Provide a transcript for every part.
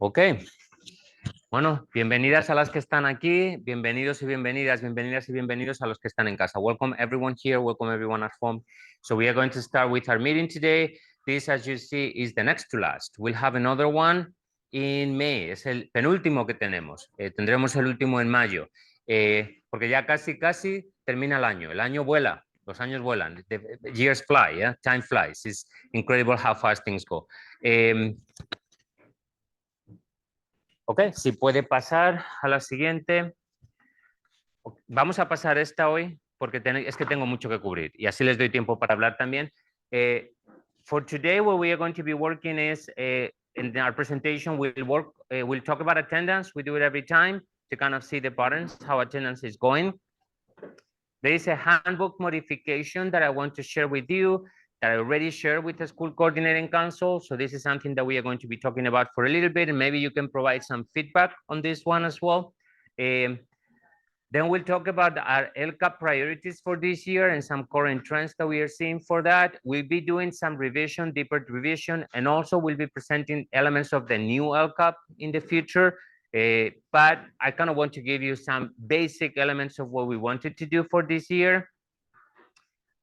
Ok, bueno, bienvenidas a las que están aquí, bienvenidos y bienvenidas, bienvenidas y bienvenidos a los que están en casa. Welcome everyone here, welcome everyone at home. So we are going to start with our meeting today. This, as you see, is the next to last. We'll have another one in May, es el penúltimo que tenemos. Tendremos el último en mayo, porque ya casi termina el año vuela. Los años vuelan, the years fly, yeah? Time flies. It's incredible how fast things go. Ok, si puede pasar a la siguiente. Vamos a pasar esta hoy porque es que tengo mucho que cubrir y así les doy tiempo para hablar también. For today, what we are going to be working is in our presentation, we'll talk about attendance. We do it every time to kind of see the patterns, how attendance is going. There is a handbook modification that I want to share with you that I already shared with the school coordinating council. So this is something that we are going to be talking about for a little bit, and maybe you can provide some feedback on this one as well. Then we'll talk about our LCAP priorities for this year and some current trends that we are seeing for that. We'll be doing some revision, deeper revision, and also we'll be presenting elements of the new LCAP in the future. But I kind of want to give you some basic elements of what we wanted to do for this year.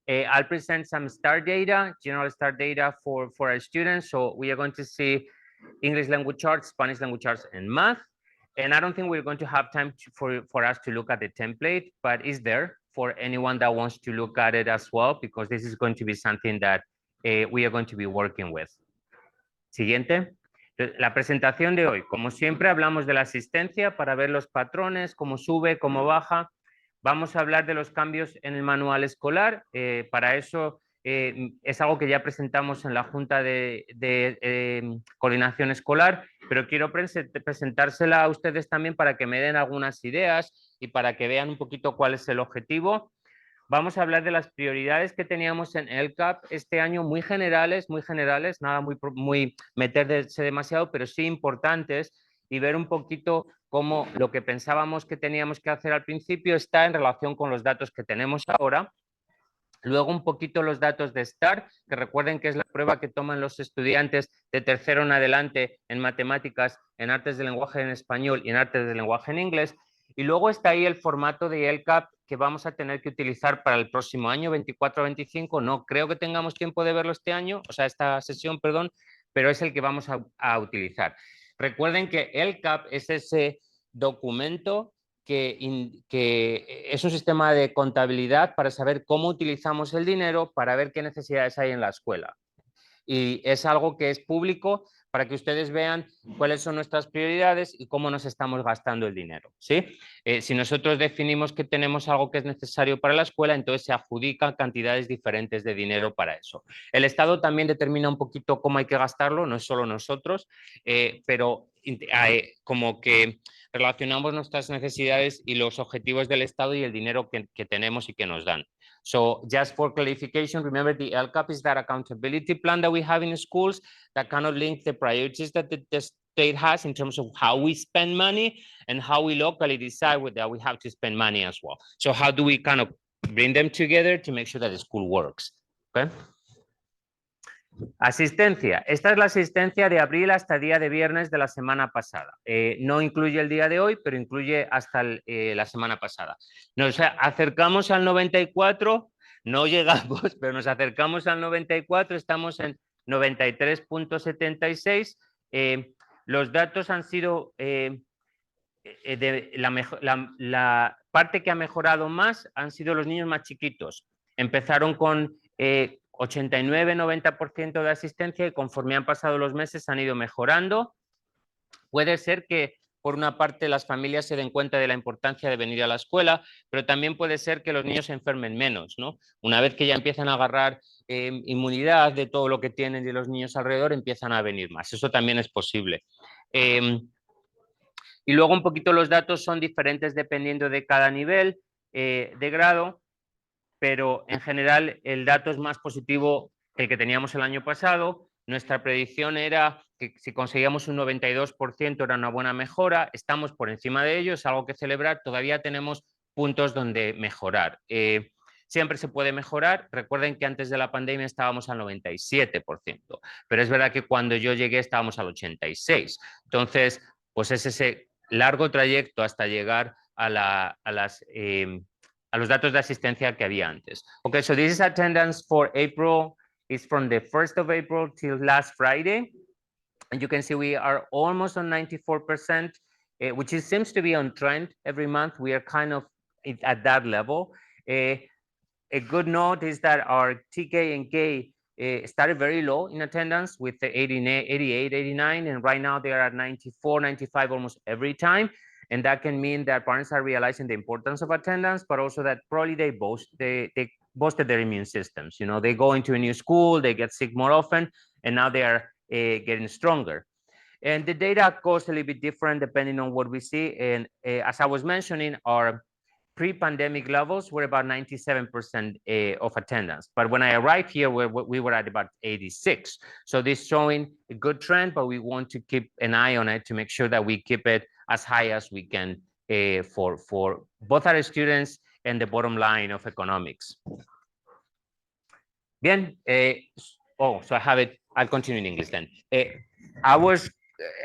I'll present some STAR data, general STAR data for our students. So we are going to see English language arts, Spanish language arts, and math. And I don't think we're going to have time for us to look at the template, but it's there for anyone that wants to look at it as well, because this is going to be something that we are going to be working with. Siguiente. La presentación de hoy, como siempre, hablamos de la asistencia para ver los patrones, cómo sube, cómo baja. Vamos a hablar de los cambios en el manual escolar. Para eso es algo que ya presentamos en la Junta de Coordinación Escolar, pero quiero presentársela a ustedes también para que me den algunas ideas y para que vean un poquito cuál es el objetivo. Vamos a hablar de las prioridades que teníamos en LCAP este año, muy generales, nada muy meterse demasiado, pero sí importantes, y ver un poquito cómo lo que pensábamos que teníamos que hacer al principio está en relación con los datos que tenemos ahora. Luego un poquito los datos de STAR, que recuerden que es la prueba que toman los estudiantes de tercero en adelante en matemáticas, en artes del lenguaje en español y en artes del lenguaje en inglés. Y luego está ahí el formato de LCAP que vamos a tener que utilizar para el próximo año, 24-25. No creo que tengamos tiempo de verlo este año, o sea, esta sesión, perdón, pero es el que vamos a utilizar. Recuerden que LCAP es ese documento que es un sistema de contabilidad para saber cómo utilizamos el dinero, para ver qué necesidades hay en la escuela. Y es algo que es público para que ustedes vean cuáles son nuestras prioridades y cómo nos estamos gastando el dinero, ¿sí? Si nosotros definimos que tenemos algo que es necesario para la escuela, entonces se adjudican cantidades diferentes de dinero para eso. El Estado también determina un poquito cómo hay que gastarlo, no es solo nosotros, pero como que relacionamos nuestras necesidades y los objetivos del Estado y el dinero que tenemos y que nos dan. So just for clarification, remember the LCAP is that accountability plan that we have in schools that kind of link the priorities that the state has in terms of how we spend money and how we locally decide that we have to spend money as well. So how do we kind of bring them together to make sure that the school works? Okay. Asistencia. Esta es la asistencia de abril hasta el día de viernes de la semana pasada. No incluye el día de hoy, pero incluye hasta la semana pasada. Nos acercamos al 94, no llegamos, pero nos acercamos al 94, estamos en 93.76. Los datos han sido la parte que ha mejorado más han sido los niños más chiquitos. Empezaron con 89-90% de asistencia y conforme han pasado los meses han ido mejorando. Puede ser que por una parte las familias se den cuenta de la importancia de venir a la escuela, pero también puede ser que los niños se enfermen menos, ¿no? Una vez que ya empiezan a agarrar inmunidad de todo lo que tienen de los niños alrededor, empiezan a venir más. Eso también es posible. Y luego un poquito los datos son diferentes dependiendo de cada nivel de grado, pero en general el dato es más positivo que el que teníamos el año pasado. Nuestra predicción era que si conseguíamos un 92% era una buena mejora, estamos por encima de ello, es algo que celebrar, todavía tenemos puntos donde mejorar. siempre se puede mejorar. Recuerden que antes de la pandemia estábamos al 97%, pero es verdad que cuando yo llegué estábamos al 86%. Entonces, pues es ese largo trayecto hasta llegar a los datos de asistencia que había antes. Okay, so this is attendance for April. It's from the 1st of April till last Friday. And you can see we are almost on 94%, which seems to be on trend every month. We are kind of at that level. A good note is that our TK and K started very low in attendance with the 88, 89, and right now they are at 94, 95 almost every time. And that can mean that parents are realizing the importance of attendance, but also that probably they boosted their immune systems. You know, they go into a new school, they get sick more often, and now they are getting stronger. And the data goes a little bit different depending on what we see. And as I was mentioning, our pre-pandemic levels were about 97% of attendance. But when I arrived here, we were at about 86. So this is showing a good trend, but we want to keep an eye on it to make sure that we keep it as high as we can for both our students and the bottom line of economics. Bien, so I have it, I'll continue in English then.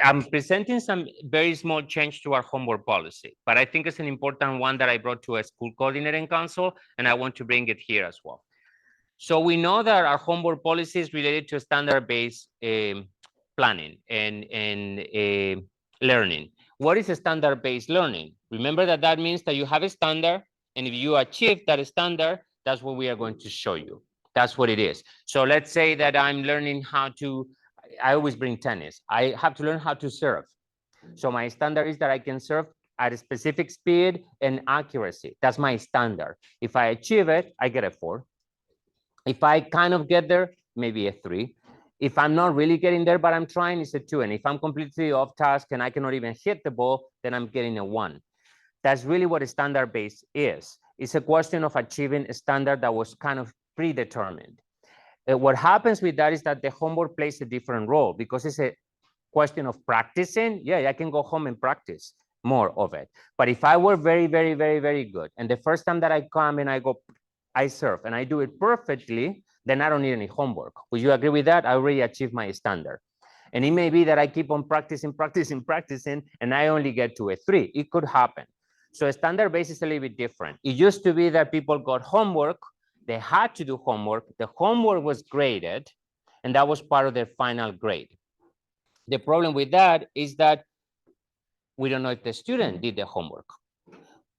I'm presenting some very small change to our homework policy, but I think it's an important one that I brought to a school coordinating council, and I want to bring it here as well. So we know that our homework policy is related to standard-based planning and learning. What is a standard-based learning? Remember that means that you have a standard, and if you achieve that standard, that's what we are going to show you. That's what it is. So let's say that I'm learning how to, I always bring tennis. I have to learn how to serve. So my standard is that I can serve at a specific speed and accuracy. That's my standard. If I achieve it, I get a 4. If I kind of get there, maybe a 3. If I'm not really getting there, but I'm trying, it's a 2. And if I'm completely off task and I cannot even hit the ball, then I'm getting a 1. That's really what a standard base is. It's a question of achieving a standard that was kind of predetermined. What happens with that is that the homework plays a different role because it's a question of practicing. Yeah, I can go home and practice more of it. But if I were very, very, very, very good, and the first time that I come and I serve and I do it perfectly, then I don't need any homework. Would you agree with that? I already achieved my standard. And it may be that I keep on practicing, and I only get to a 3. It could happen. So a standard base is a little bit different. It used to be that people got homework, they had to do homework, the homework was graded, and that was part of their final grade. The problem with that is that we don't know if the student did the homework.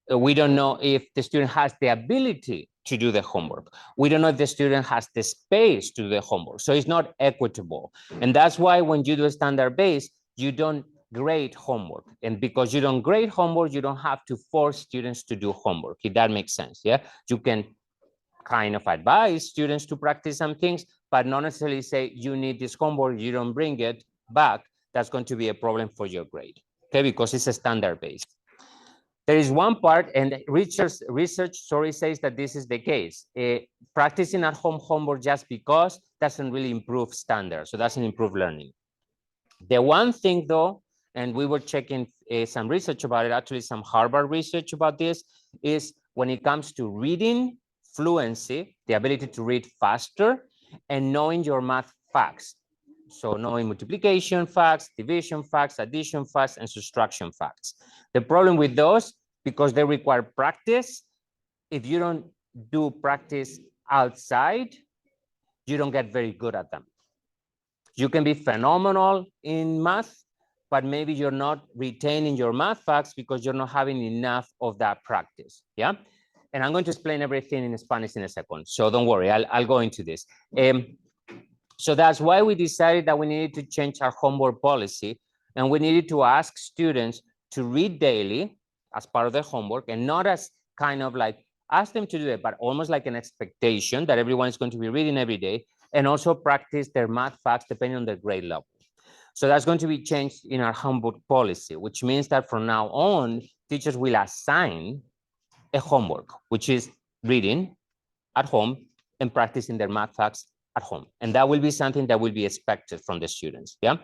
We don't know if the student has the ability to do the homework. We don't know if the student has the space to do the homework. So it's not equitable. And that's why when you do a standard base, you don't grade homework. And because you don't grade homework, you don't have to force students to do homework, if that makes sense. Yeah, you can kind of advise students to practice some things, but not necessarily say you need this homework, you don't bring it back, that's going to be a problem for your grade, okay, because it's a standard based. There is one part, and research says that this is the case. Practicing at home homework just because doesn't really improve standards, so doesn't improve learning. The one thing though, and we were checking some research about it, actually some Harvard research about this, is when it comes to reading fluency, the ability to read faster, and knowing your math facts. So knowing multiplication facts, division facts, addition facts, and subtraction facts. The problem with those, because they require practice, if you don't do practice outside, you don't get very good at them. You can be phenomenal in math, but maybe you're not retaining your math facts because you're not having enough of that practice, yeah? And I'm going to explain everything in Spanish in a second, so don't worry, I'll go into this. So that's why we decided that we needed to change our homework policy, and we needed to ask students to read daily as part of their homework, and not as kind of like ask them to do it, but almost like an expectation that everyone is going to be reading every day, and also practice their math facts depending on their grade level. So that's going to be changed in our homework policy, which means that from now on, teachers will assign a homework, which is reading at home and practicing their math facts at home. And that will be something that will be expected from the students, yeah?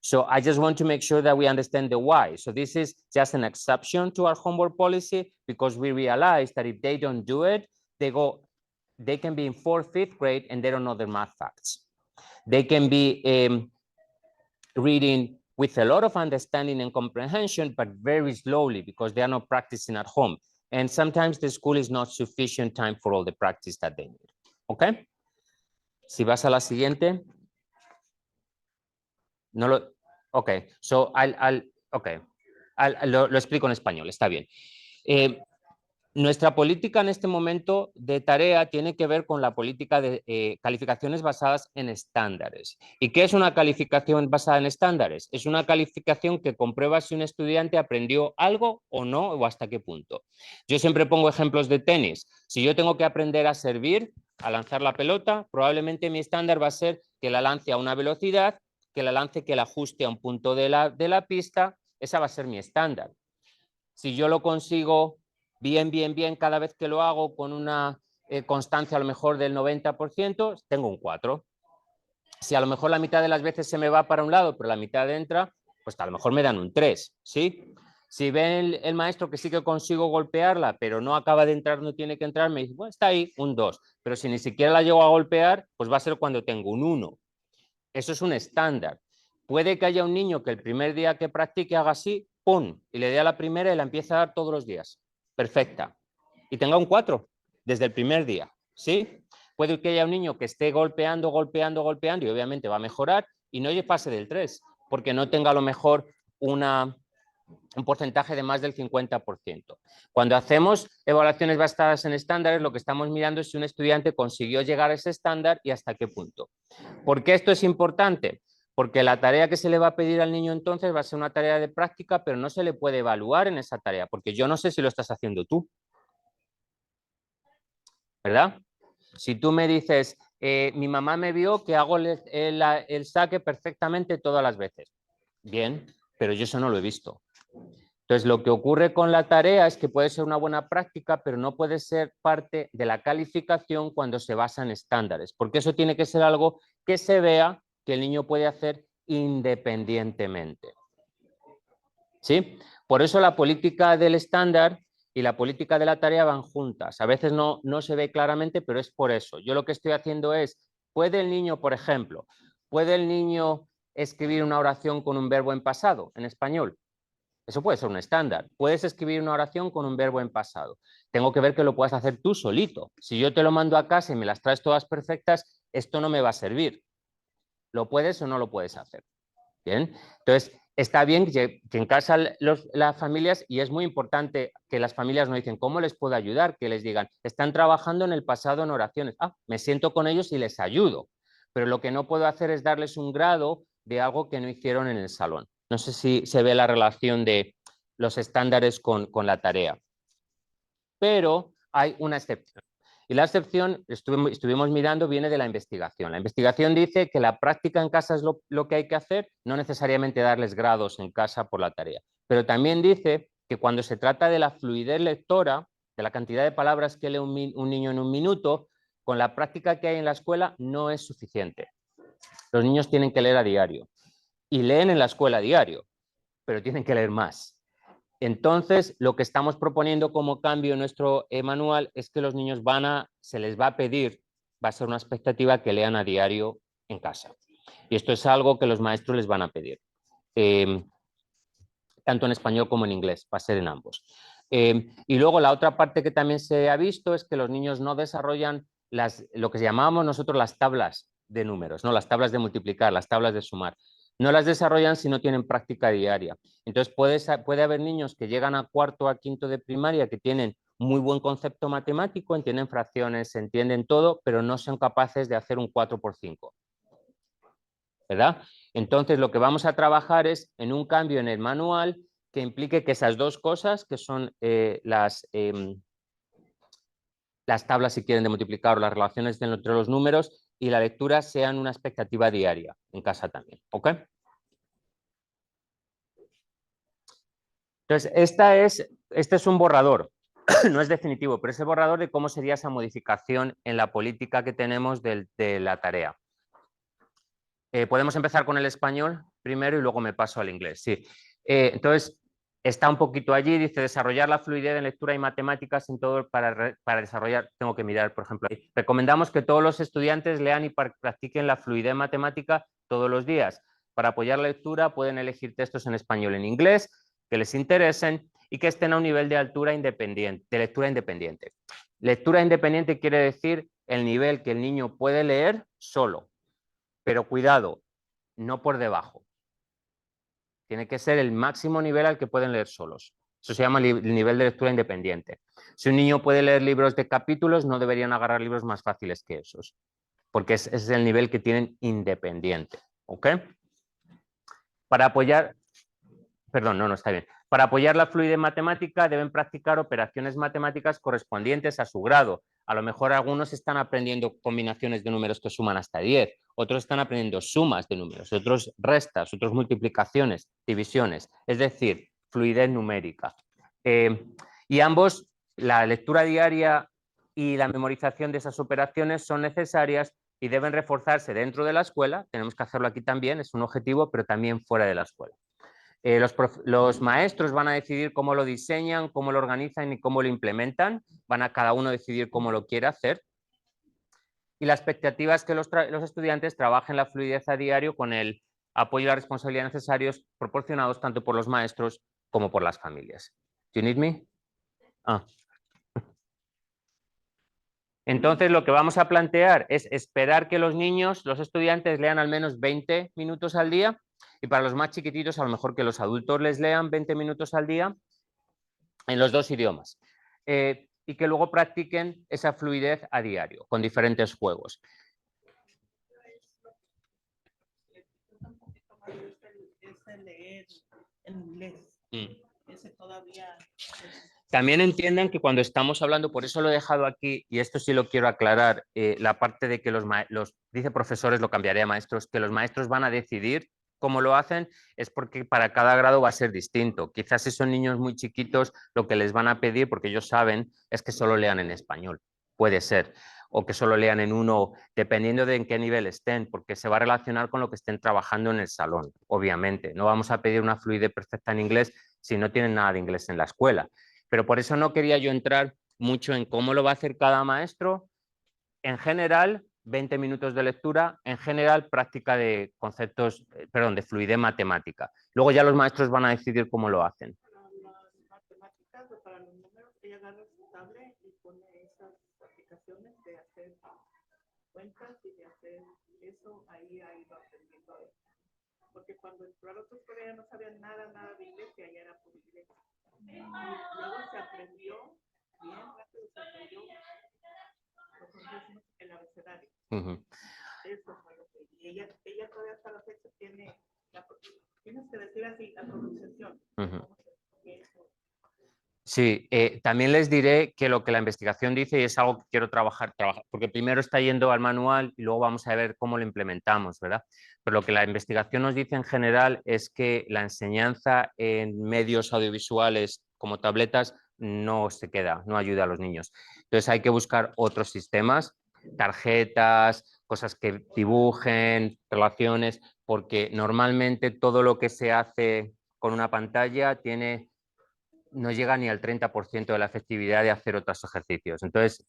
So I just want to make sure that we understand the why. So this is just an exception to our homework policy because we realize that if they don't do it, they go they can be in 4th, 5th grade and they don't know their math facts. They can be reading with a lot of understanding and comprehension, but very slowly because they are not practicing at home. And sometimes the school is not sufficient time for all the practice that they need. Okay? Si vas a la siguiente. No lo. Okay, so lo explico en español, está bien. Nuestra política en este momento de tarea tiene que ver con la política de calificaciones basadas en estándares. ¿Y qué es una calificación basada en estándares? Es una calificación que comprueba si un estudiante aprendió algo o no, o hasta qué punto. Yo siempre pongo ejemplos de tenis. Si yo tengo que aprender a servir, a lanzar la pelota, probablemente mi estándar va a ser que la lance a una velocidad, que la lance, que la ajuste a un punto de la pista. Esa va a ser mi estándar. Si yo lo consigo bien cada vez que lo hago con una constancia a lo mejor del 90%, tengo un 4. Si a lo mejor la mitad de las veces se me va para un lado, pero la mitad entra, pues a lo mejor me dan un 3, ¿sí? Si ve el maestro que sí que consigo golpearla, pero no acaba de entrar, no tiene que entrar, me dice, bueno, está ahí, un 2. Pero si ni siquiera la llego a golpear, pues va a ser cuando tengo un 1. Eso es un estándar. Puede que haya un niño que el primer día que practique haga así, ¡pum!, y le dé a la primera y la empiece a dar todos los días. Perfecta. Y tenga un 4 desde el primer día, ¿sí? Puede que haya un niño que esté golpeando y obviamente va a mejorar y no pase del 3, porque no tenga a lo mejor un porcentaje de más del 50%. Cuando hacemos evaluaciones basadas en estándares, lo que estamos mirando es si un estudiante consiguió llegar a ese estándar y hasta qué punto. ¿Por qué esto es importante? Porque la tarea que se le va a pedir al niño entonces va a ser una tarea de práctica, pero no se le puede evaluar en esa tarea, porque yo no sé si lo estás haciendo tú. ¿Verdad? Si tú me dices, mi mamá me vio que hago el saque perfectamente todas las veces. Bien, pero yo eso no lo he visto. Entonces, lo que ocurre con la tarea es que puede ser una buena práctica, pero no puede ser parte de la calificación cuando se basa en estándares, porque eso tiene que ser algo que se vea que el niño puede hacer independientemente. ¿Sí? Por eso la política del estándar y la política de la tarea van juntas. A veces no se ve claramente, pero es por eso. Yo lo que estoy haciendo es, ¿puede el niño, por ejemplo, puede el niño escribir una oración con un verbo en pasado, en español? Eso puede ser un estándar. Puedes escribir una oración con un verbo en pasado. Tengo que ver que lo puedas hacer tú solito. Si yo te lo mando a casa y me las traes todas perfectas, esto no me va a servir. ¿Lo puedes o no lo puedes hacer? Bien. Entonces, está bien que en casa las familias, y es muy importante que las familias nos dicen, ¿cómo les puedo ayudar? Que les digan, están trabajando en el pasado en oraciones. Me siento con ellos y les ayudo. Pero lo que no puedo hacer es darles un grado de algo que no hicieron en el salón. No sé si se ve la relación de los estándares con la tarea. Pero hay una excepción. Y la excepción, estuvimos mirando, viene de la investigación. La investigación dice que la práctica en casa es lo que hay que hacer, no necesariamente darles grados en casa por la tarea. Pero también dice que cuando se trata de la fluidez lectora, de la cantidad de palabras que lee un niño en un minuto, con la práctica que hay en la escuela no es suficiente. Los niños tienen que leer a diario. Y leen en la escuela a diario, pero tienen que leer más. Entonces, lo que estamos proponiendo como cambio en nuestro manual es que los niños se les va a pedir, va a ser una expectativa que lean a diario en casa. Y esto es algo que los maestros les van a pedir, tanto en español como en inglés, va a ser en ambos. Y luego la otra parte que también se ha visto es que los niños no desarrollan lo que llamamos nosotros las tablas de números, ¿no? Las tablas de multiplicar, las tablas de sumar. No las desarrollan si no tienen práctica diaria. Entonces puede haber niños que llegan a cuarto, a quinto de primaria que tienen muy buen concepto matemático, entienden fracciones, entienden todo, pero no son capaces de hacer un 4 por 5. ¿Verdad? Entonces lo que vamos a trabajar es en un cambio en el manual que implique que esas dos cosas, que son las tablas, si quieren, de multiplicar o las relaciones entre los números, y la lectura sean una expectativa diaria en casa también. ¿Ok? Entonces, este es un borrador, no es definitivo, pero es el borrador de cómo sería esa modificación en la política que tenemos de la tarea. Podemos empezar con el español primero y luego me paso al inglés. Sí. Entonces, Está un poquito allí, dice desarrollar la fluidez en lectura y matemáticas en todo para desarrollar, tengo que mirar, por ejemplo, ahí. Recomendamos que todos los estudiantes lean y practiquen la fluidez matemática todos los días. Para apoyar la lectura pueden elegir textos en español y en inglés que les interesen y que estén a un nivel de altura independiente, de lectura independiente. Lectura independiente quiere decir el nivel que el niño puede leer solo, pero cuidado, no por debajo. Tiene que ser el máximo nivel al que pueden leer solos. Eso se llama el nivel de lectura independiente. Si un niño puede leer libros de capítulos, no deberían agarrar libros más fáciles que esos, porque ese es el nivel que tienen independiente. ¿Ok? Para apoyar, perdón, no está bien. Para apoyar la fluidez matemática deben practicar operaciones matemáticas correspondientes a su grado. A lo mejor algunos están aprendiendo combinaciones de números que suman hasta 10, otros están aprendiendo sumas de números, otros restas, otros multiplicaciones, divisiones, es decir, fluidez numérica. Y ambos, la lectura diaria y la memorización de esas operaciones son necesarias y deben reforzarse dentro de la escuela. Tenemos que hacerlo aquí también, es un objetivo, pero también fuera de la escuela. Los maestros van a decidir cómo lo diseñan, cómo lo organizan y cómo lo implementan. Van a cada uno decidir cómo lo quiere hacer. Y la expectativa es que los estudiantes trabajen la fluidez a diario con el apoyo y la responsabilidad necesarios proporcionados tanto por los maestros como por las familias. ¿Do you need me? Ah. Entonces, lo que vamos a plantear es esperar que los niños, los estudiantes, lean al menos 20 minutos al día y para los más chiquititos, a lo mejor que los adultos les lean 20 minutos al día en los dos idiomas. Y que luego practiquen esa fluidez a diario con diferentes juegos. Leer en inglés. Ese todavía... También entiendan que cuando estamos hablando, por eso lo he dejado aquí, y esto sí lo quiero aclarar, la parte de que dice profesores, lo cambiaré a maestros, que los maestros van a decidir cómo lo hacen, es porque para cada grado va a ser distinto. Quizás si son niños muy chiquitos, lo que les van a pedir, porque ellos saben, es que solo lean en español. Puede ser. O que solo lean en uno, dependiendo de en qué nivel estén, porque se va a relacionar con lo que estén trabajando en el salón, obviamente. No vamos a pedir una fluidez perfecta en inglés si no tienen nada de inglés en la escuela. Pero por eso no quería yo entrar mucho en cómo lo va a hacer cada maestro. En general, 20 minutos de lectura, en general, práctica de conceptos, de fluidez matemática. Luego ya los maestros van a decidir cómo lo hacen. Para las matemáticas o para los números, ella agarra su tablet y pone esas aplicaciones de hacer cuentas y de hacer eso, ahí ha ido aprendiendo. Porque cuando entró a la otra escuela ya no sabía nada de inglés y allá era por inglés. Luego se aprendió, bien rápido se aprendió el abecedario. Eso fue lo que... Y ella todavía hasta la fecha tiene... Tienes que decir así, la pronunciación. Sí, también les diré que lo que la investigación dice y es algo que quiero trabajar, porque primero está yendo al manual y luego vamos a ver cómo lo implementamos, ¿verdad? Pero lo que la investigación nos dice en general es que la enseñanza en medios audiovisuales como tabletas no se queda, no ayuda a los niños. Entonces hay que buscar otros sistemas, tarjetas, cosas que dibujen, relaciones, porque normalmente todo lo que se hace con una pantalla no llega ni al 30% de la efectividad de hacer otros ejercicios. Entonces,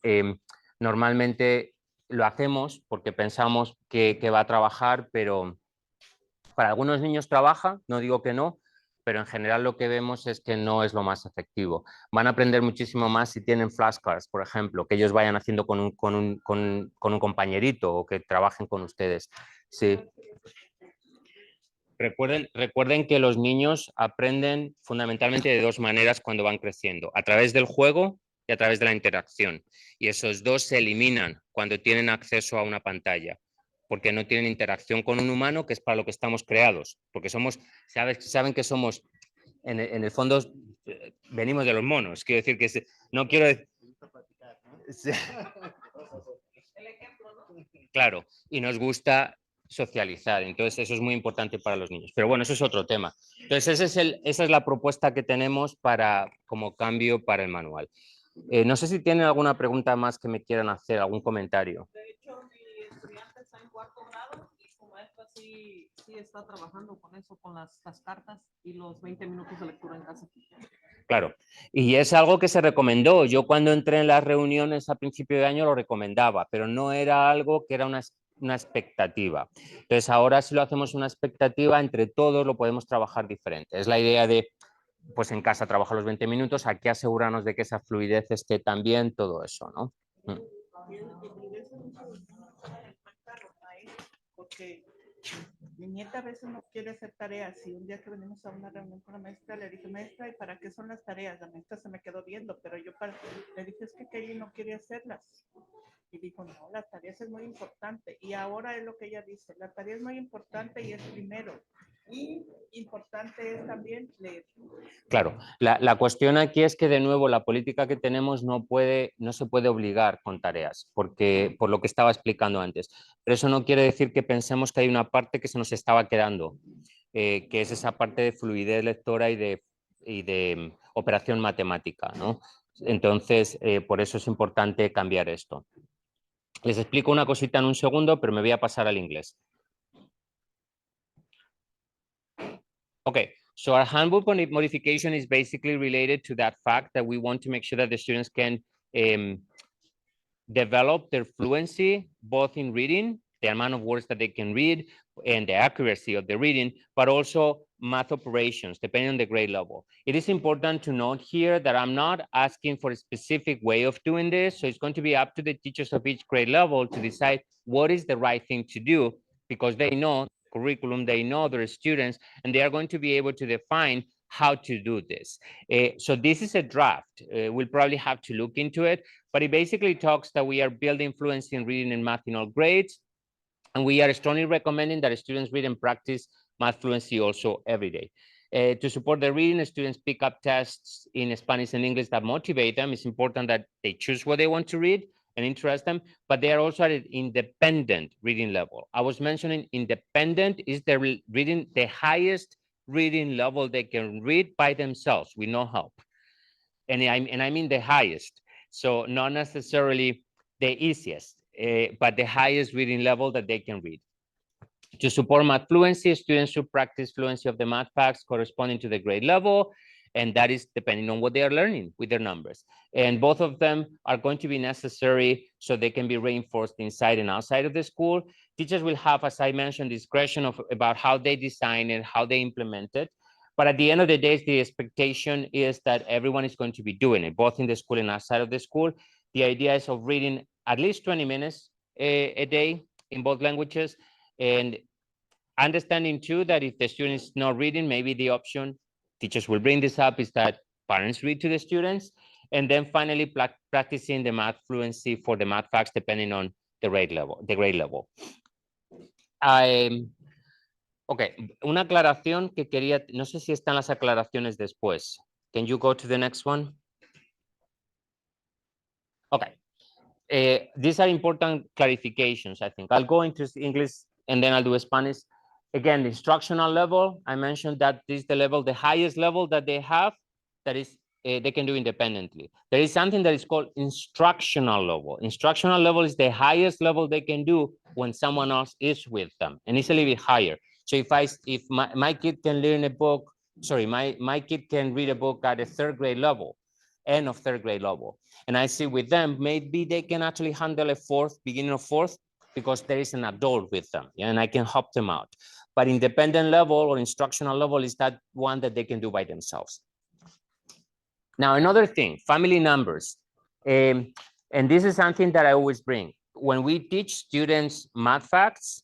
normalmente lo hacemos porque pensamos que va a trabajar, pero para algunos niños trabaja, no digo que no, pero en general lo que vemos es que no es lo más efectivo. Van a aprender muchísimo más si tienen flashcards, por ejemplo, que ellos vayan haciendo con un compañerito o que trabajen con ustedes. Sí. Recuerden que los niños aprenden fundamentalmente de dos maneras cuando van creciendo, a través del juego y a través de la interacción. Y esos dos se eliminan cuando tienen acceso a una pantalla, porque no tienen interacción con un humano, que es para lo que estamos creados, porque saben que somos, en el fondo, venimos de los monos. Quiero decir que no quiero decir... Claro, y nos gusta socializar, entonces eso es muy importante para los niños. Pero bueno, eso es otro tema. Entonces esa es la propuesta que tenemos como cambio para el manual. No sé si tienen alguna pregunta más que me quieran hacer, algún comentario. De hecho, mi estudiante está en cuarto grado y su maestra sí Sí, está trabajando con eso, con las cartas y los 20 minutos de lectura en casa. Claro, y es algo que se recomendó. Yo cuando entré en las reuniones a principio de año lo recomendaba, pero no era algo que era una expectativa. Entonces ahora si lo hacemos una expectativa, entre todos lo podemos trabajar diferente. Es la idea de, pues en casa trabajar los 20 minutos, aquí asegurarnos de que esa fluidez esté también, todo eso, ¿no? Porque mi nieta a veces no quiere hacer tareas y un día que venimos a una reunión con la maestra le dije, maestra, ¿y para qué son las tareas? La maestra se me quedó viendo, pero yo le dije, es que Kelly no quiere hacerlas. Y dijo, no, las tareas es muy importante. Y ahora es lo que ella dice, la tarea es muy importante y es primero. Y importante es también leer. Claro, la cuestión aquí es que de nuevo la política que tenemos no se puede obligar con tareas, porque por lo que estaba explicando antes. Pero eso no quiere decir que pensemos que hay una parte que se nos estaba quedando, que es esa parte de fluidez lectora y de operación matemática, ¿no? Entonces, por eso es importante cambiar esto. Les explico una cosita en un segundo, pero me voy a pasar al inglés. Okay, so our handbook modification is basically related to that fact that we want to make sure that the students can develop their fluency, both in reading, the amount of words that they can read, and the accuracy of the reading, but also math operations, depending on the grade level. It is important to note here that I'm not asking for a specific way of doing this, so it's going to be up to the teachers of each grade level to decide what is the right thing to do, because they know curriculum, they know their students, and they are going to be able to define how to do this. So this is a draft. We'll probably have to look into it, but it basically talks that we are building fluency in reading and math in all grades, and we are strongly recommending that students read and practice math fluency also every day. To support the reading, students pick up tests in Spanish and English that motivate them. It's important that they choose what they want to read and interest them, but they are also at an independent reading level. I was mentioning independent is the reading, the highest reading level they can read by themselves with no help. And I mean the highest. So not necessarily the easiest, but the highest reading level that they can read. To support math fluency, students should practice fluency of the math facts corresponding to the grade level, and that is depending on what they are learning with their numbers. And both of them are going to be necessary so they can be reinforced inside and outside of the school. Teachers will have, as I mentioned, discretion about how they design it, how they implement it. But at the end of the day, the expectation is that everyone is going to be doing it, both in the school and outside of the school. The idea is of reading at least 20 minutes a day in both languages, and understanding too that if the student is not reading, maybe the option, teachers will bring this up, is that parents read to the students. And then finally practicing the math fluency for the math facts depending on the grade level. Ok, una aclaración que quería, no sé si están las aclaraciones después. Can you go to the next one? Okay. These are important clarifications, I think. I'll go into English and then I'll do Spanish. Again, the instructional level, I mentioned that this is the level, the highest level that they have, that is, they can do independently. There is something that is called instructional level. Instructional level is the highest level they can do when someone else is with them, and it's a little bit higher. So if my kid can learn a book, sorry, my kid can read a book at a third grade level, end of third grade level, and I see with them, maybe they can actually handle a fourth, beginning of fourth, because there is an adult with them, and I can help them out. But independent level or instructional level is that one that they can do by themselves. Now, another thing, family numbers. And this is something that I always bring. When we teach students math facts,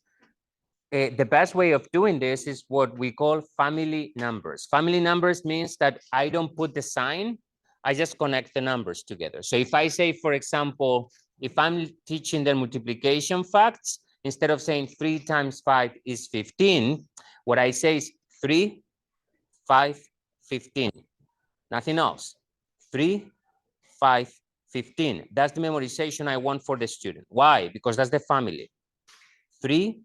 the best way of doing this is what we call family numbers. Family numbers means that I don't put the sign, I just connect the numbers together. So if I say, for example, if I'm teaching the multiplication facts, instead of saying 3 times 5 is 15, what I say is 3, 5, 15. Nothing else. 3, 5, 15. That's the memorization I want for the student. Why? Because that's the family. 3,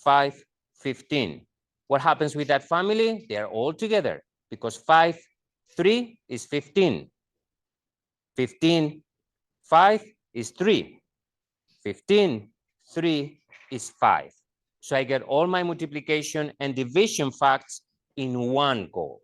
5, 15. What happens with that family? They are all together because 5, 3 is 15. 15, 5 is 3. 15, 3 is 5. So I get all my multiplication and division facts in one goal.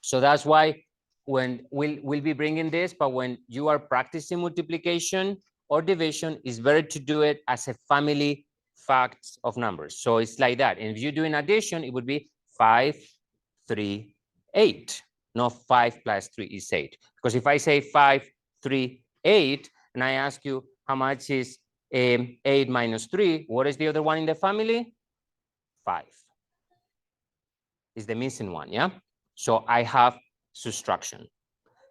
So that's why when we'll be bringing this, but when you are practicing multiplication or division, it's better to do it as a family facts of numbers. So it's like that. And if you're doing addition, it would be 5, 3, 8. No, 5 plus 3 is 8. Because if I say 5, 3, 8, and I ask you how much is 8 minus 3, what is the other one in the family? 5. Is the missing one, yeah? So I have subtraction.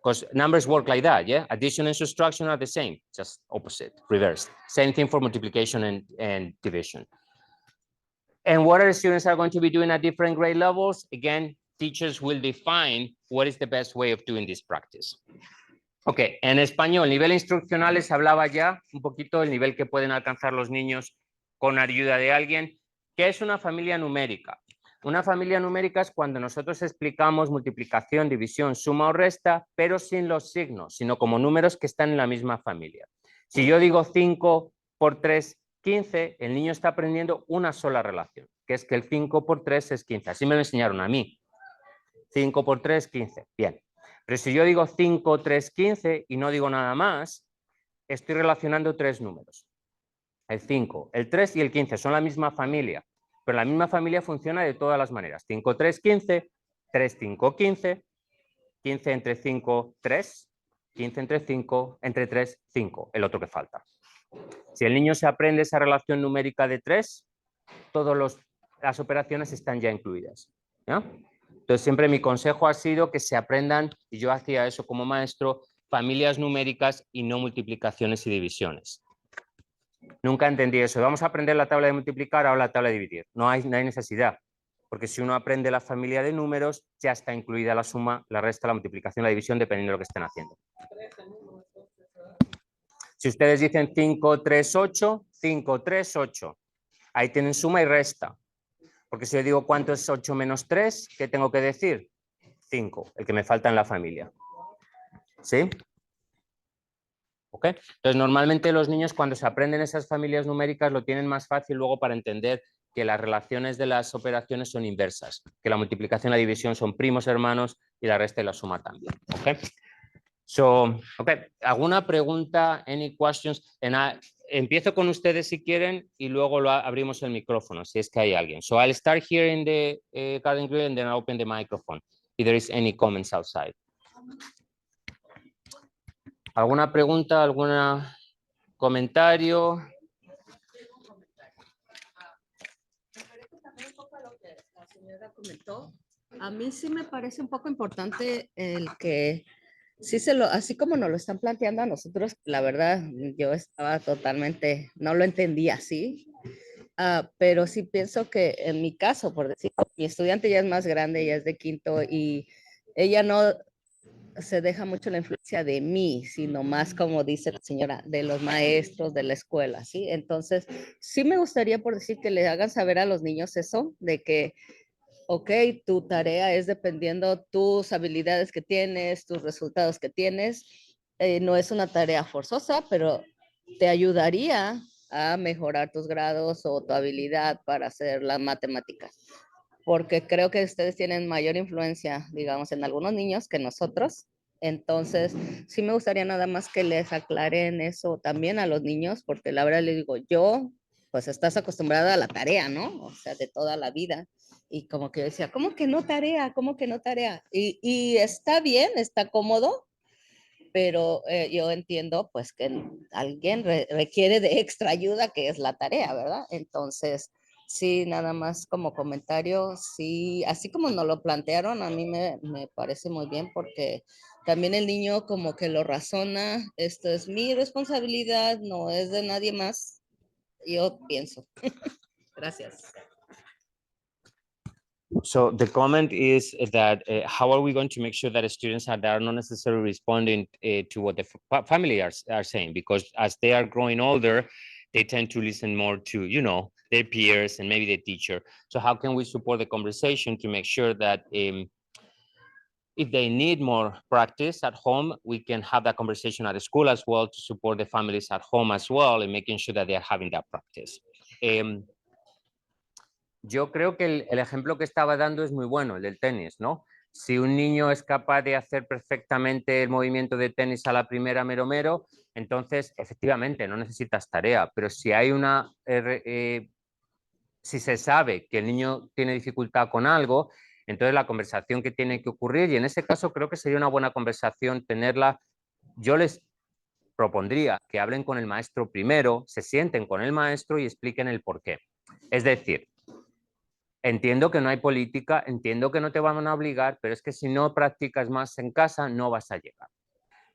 Because numbers work like that, yeah? Addition and subtraction are the same, just opposite, reversed. Same thing for multiplication and division. And what our students are going to be doing at different grade levels, again, teachers will define what is the best way of doing this practice. Ok, en español, nivel instruccional les hablaba ya un poquito del nivel que pueden alcanzar los niños con ayuda de alguien. ¿Qué es una familia numérica? Una familia numérica es cuando nosotros explicamos multiplicación, división, suma o resta, pero sin los signos, sino como números que están en la misma familia. Si yo digo 5 por 3, 15, el niño está aprendiendo una sola relación, que es que el 5 por 3 es 15. Así me lo enseñaron a mí. 5 por 3, 15. Bien. Pero si yo digo 5, 3, 15 y no digo nada más, estoy relacionando tres números. El 5, el 3 y el 15 son la misma familia, pero la misma familia funciona de todas las maneras. 5, 3, 15, 3, 5, 15, 15 entre 5, 3, 15 entre 5, entre 3, 5, el otro que falta. Si el niño se aprende esa relación numérica de 3, todas las operaciones están ya incluidas, ¿ya? Entonces siempre mi consejo ha sido que se aprendan, y yo hacía eso como maestro, familias numéricas y no multiplicaciones y divisiones. Nunca entendí eso. Vamos a aprender la tabla de multiplicar, ahora la tabla de dividir. No hay necesidad, porque si uno aprende la familia de números, ya está incluida la suma, la resta, la multiplicación, la división, dependiendo de lo que estén haciendo. Si ustedes dicen 5, 3, 8, 5, 3, 8. Ahí tienen suma y resta. Porque si yo digo cuánto es 8 menos 3, ¿qué tengo que decir? 5, el que me falta en la familia. ¿Sí? ¿Ok? Entonces, normalmente los niños cuando se aprenden esas familias numéricas lo tienen más fácil luego para entender que las relaciones de las operaciones son inversas, que la multiplicación y la división son primos hermanos y la resta y la suma también. ¿Ok? So, okay. ¿Alguna pregunta? Any questions? Empiezo con ustedes si quieren y luego abrimos el micrófono si es que hay alguien. So I'll start here in the garden grill and then I'll open the microphone if there is any comments outside. ¿Alguna pregunta? ¿Algún comentario? También un poco a lo que la señora comentó. A mí sí me parece un poco importante el que sí así como nos lo están planteando a nosotros, la verdad, yo estaba totalmente, no lo entendía así, pero sí pienso que en mi caso, por decir, mi estudiante ya es más grande, ya es de quinto y ella no se deja mucho la influencia de mí, sino más como dice la señora, de los maestros de la escuela, ¿sí? Entonces, sí me gustaría por decir que le hagan saber a los niños eso, de que ok, tu tarea es dependiendo tus habilidades que tienes, tus resultados que tienes. No es una tarea forzosa, pero te ayudaría a mejorar tus grados o tu habilidad para hacer las matemáticas. Porque creo que ustedes tienen mayor influencia, digamos, en algunos niños que nosotros. Entonces, sí me gustaría nada más que les aclaren eso también a los niños, porque la verdad les digo, yo, pues estás acostumbrada a la tarea, ¿no? O sea, de toda la vida. Y como que yo decía, ¿cómo que no tarea? ¿Cómo que no tarea? Y está bien, está cómodo, pero yo entiendo pues que alguien requiere de extra ayuda, que es la tarea, ¿verdad? Entonces, sí, nada más como comentario, sí, así como nos lo plantearon, a mí me parece muy bien porque también el niño como que lo razona, esto es mi responsabilidad, no es de nadie más, yo pienso. Gracias. So the comment is that how are we going to make sure that students are not necessarily responding to what the family are saying? Because as they are growing older, they tend to listen more to, you know, their peers and maybe the teacher. So how can we support the conversation to make sure that if they need more practice at home, we can have that conversation at the school as well to support the families at home as well and making sure that they are having that practice. yo creo que el ejemplo que estaba dando es muy bueno, el del tenis, ¿no? Si un niño es capaz de hacer perfectamente el movimiento de tenis a la primera mero mero, entonces efectivamente no necesitas tarea, pero si hay si se sabe que el niño tiene dificultad con algo, entonces la conversación que tiene que ocurrir, y en ese caso creo que sería una buena conversación tenerla, yo les propondría que hablen con el maestro primero, se sienten con el maestro y expliquen el por qué. Es decir, entiendo que no hay política, entiendo que no te van a obligar, pero es que si no practicas más en casa no vas a llegar.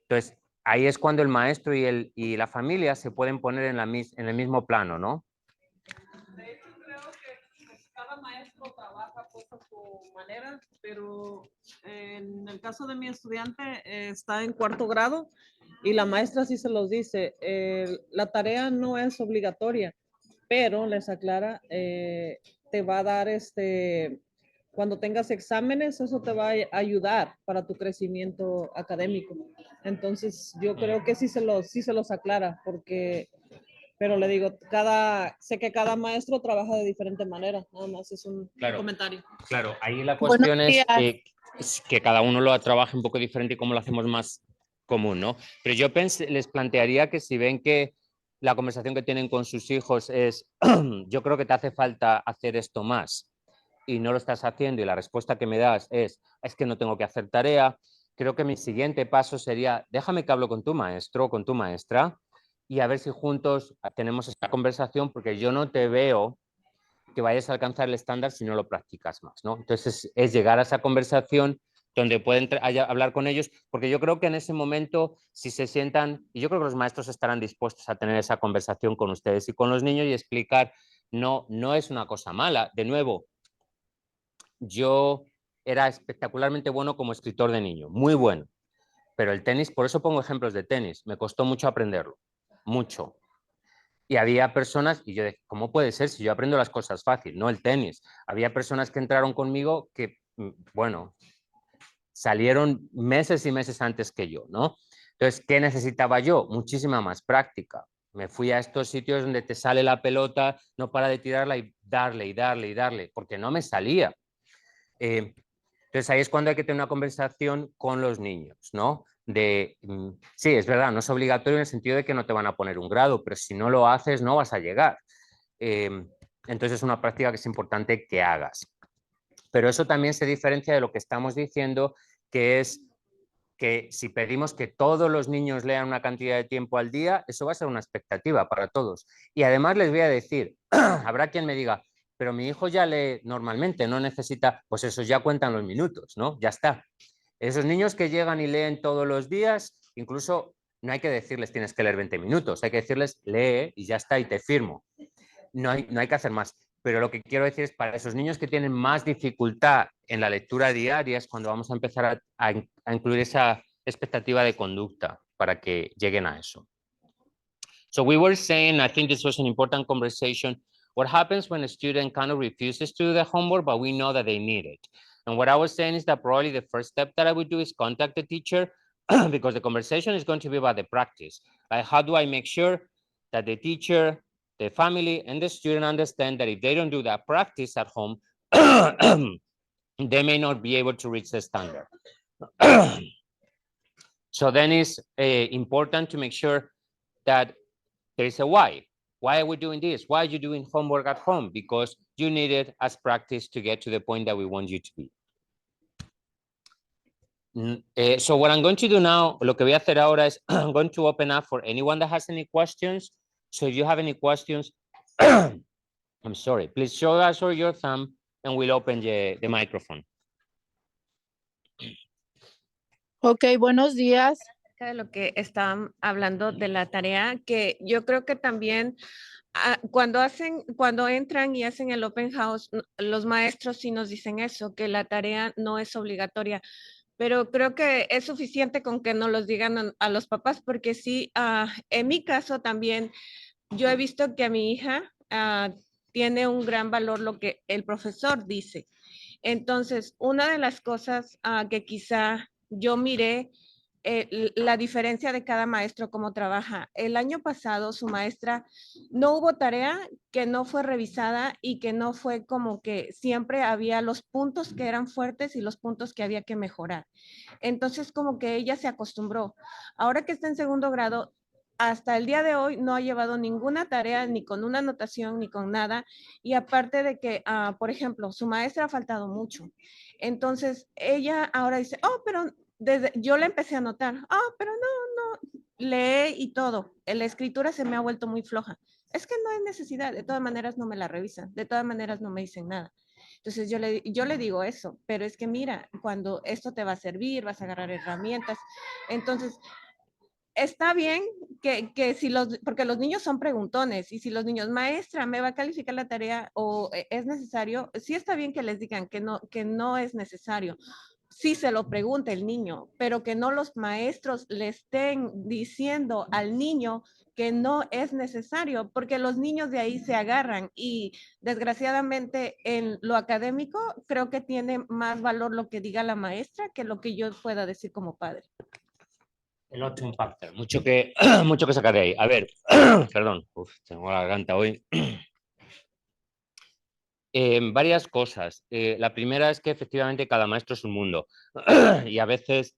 Entonces, ahí es cuando el maestro y la familia se pueden poner en el mismo plano, ¿no? De hecho, creo que pues, cada maestro trabaja pues, a su manera, pero en el caso de mi estudiante está en 4º grado y la maestra sí se los dice, la tarea no es obligatoria, pero les aclara, te va a dar cuando tengas exámenes, eso te va a ayudar para tu crecimiento académico. Entonces, yo creo que sí se los aclara, porque, pero le digo, sé que cada maestro trabaja de diferente manera, nada más es un comentario. Claro, ahí la cuestión es que cada uno lo trabaje un poco diferente y cómo lo hacemos más común, ¿no? Pero yo les plantearía que si ven que la conversación que tienen con sus hijos es, yo creo que te hace falta hacer esto más y no lo estás haciendo y la respuesta que me das es que no tengo que hacer tarea, creo que mi siguiente paso sería, déjame que hablo con tu maestro o con tu maestra y a ver si juntos tenemos esta conversación porque yo no te veo que vayas a alcanzar el estándar si no lo practicas más, ¿no? Entonces es llegar a esa conversación donde pueden hablar con ellos, porque yo creo que en ese momento, si se sientan, y yo creo que los maestros estarán dispuestos a tener esa conversación con ustedes y con los niños y explicar, no es una cosa mala. De nuevo, yo era espectacularmente bueno como escritor de niño, muy bueno, pero el tenis, por eso pongo ejemplos de tenis, me costó mucho aprenderlo, mucho. Y había personas, y yo decía, ¿cómo puede ser si yo aprendo las cosas fácil? No el tenis. Había personas que entraron conmigo que, bueno, salieron meses y meses antes que yo, ¿no? Entonces, ¿qué necesitaba yo? Muchísima más práctica. Me fui a estos sitios donde te sale la pelota, no para de tirarla y darle y darle y darle, porque no me salía. Entonces ahí es cuando hay que tener una conversación con los niños, ¿no? Sí, es verdad, no es obligatorio en el sentido de que no te van a poner un grado, pero si no lo haces no vas a llegar. Entonces es una práctica que es importante que hagas. Pero eso también se diferencia de lo que estamos diciendo, que es que si pedimos que todos los niños lean una cantidad de tiempo al día, eso va a ser una expectativa para todos. Y además les voy a decir, habrá quien me diga, pero mi hijo ya lee normalmente, no necesita, pues eso ya cuentan los minutos, ¿no? Ya está. Esos niños que llegan y leen todos los días, incluso no hay que decirles tienes que leer 20 minutos, hay que decirles lee y ya está y te firmo. No hay que hacer más. Pero lo que quiero decir es para esos niños que tienen más dificultad en la lectura diaria es cuando vamos a empezar a incluir esa expectativa de conducta para que lleguen a eso. So we were saying, I think this was an important conversation. What happens when a student kind of refuses to do the homework, but we know that they need it? And what I was saying is that probably the first step that I would do is contact the teacher because the conversation is going to be about the practice. Like, how do I make sure that the teacher, the family, and the student understand that if they don't do that practice at home, they may not be able to reach the standard. So then it's important to make sure that there is a why. Why are we doing this? Why are you doing homework at home? Because you need it as practice to get to the point that we want you to be. So what I'm going to do now, lo que voy a hacer ahora es I'm going to open up for anyone that has any questions. So if you have any questions, I'm sorry, please show us or your thumb and we'll open the microphone. Ok, buenos días. De lo que estaban hablando de la tarea, que yo creo que también cuando entran y hacen el open house, los maestros sí nos dicen eso, que la tarea no es obligatoria, pero creo que es suficiente con que nos los digan a los papás, porque sí, en mi caso también, yo he visto que a mi hija tiene un gran valor lo que el profesor dice. Entonces, una de las cosas que quizá yo miré la diferencia de cada maestro, cómo trabaja. El año pasado su maestra no hubo tarea que no fue revisada y que no fue como que siempre había los puntos que eran fuertes y los puntos que había que mejorar. Entonces como que ella se acostumbró. Ahora que está en segundo grado, hasta el día de hoy no ha llevado ninguna tarea, ni con una anotación, ni con nada. Y aparte de que, por ejemplo, su maestra ha faltado mucho. Entonces ella ahora dice, oh, pero yo le empecé a notar, pero no, lee y todo. La escritura se me ha vuelto muy floja. Es que no hay necesidad, de todas maneras no me la revisan, de todas maneras no me dicen nada. Entonces yo le digo eso, pero es que mira, cuando esto te va a servir, vas a agarrar herramientas. Entonces, está bien que si porque los niños son preguntones y si los niños, maestra, ¿me va a calificar la tarea o es necesario? Sí está bien que les digan que no es necesario. Sí se lo pregunta el niño, pero que no los maestros le estén diciendo al niño que no es necesario, porque los niños de ahí se agarran y desgraciadamente en lo académico creo que tiene más valor lo que diga la maestra que lo que yo pueda decir como padre. El otro impacto, mucho que sacar de ahí. A ver, perdón, tengo la garganta hoy. Varias cosas. La primera es que efectivamente cada maestro es un mundo y a veces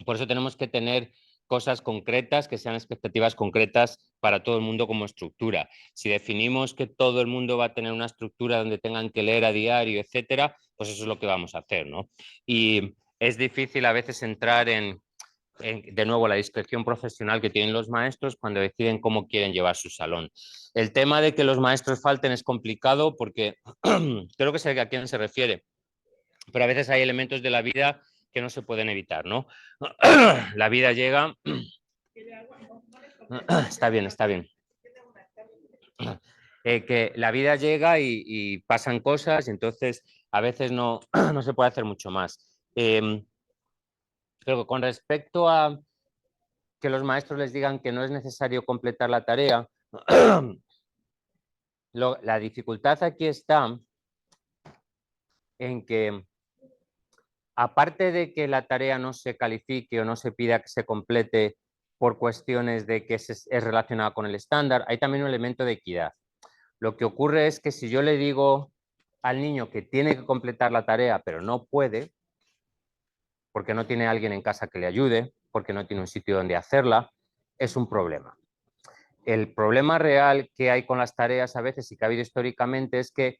por eso tenemos que tener cosas concretas, que sean expectativas concretas para todo el mundo como estructura. Si definimos que todo el mundo va a tener una estructura donde tengan que leer a diario, etcétera, pues eso es lo que vamos a hacer, ¿no? Y es difícil a veces entrar en de nuevo, la discreción profesional que tienen los maestros cuando deciden cómo quieren llevar su salón. El tema de que los maestros falten es complicado porque creo que sé a quién se refiere, pero a veces hay elementos de la vida que no se pueden evitar, ¿no? La vida llega... Está bien, está bien. Que la vida llega y pasan cosas y entonces a veces no se puede hacer mucho más. Pero con respecto a que los maestros les digan que no es necesario completar la tarea, la dificultad aquí está en que, aparte de que la tarea no se califique o no se pida que se complete por cuestiones de que es relacionada con el estándar, hay también un elemento de equidad. Lo que ocurre es que si yo le digo al niño que tiene que completar la tarea pero no puede, porque no tiene alguien en casa que le ayude, porque no tiene un sitio donde hacerla, es un problema. El problema real que hay con las tareas a veces y que ha habido históricamente es que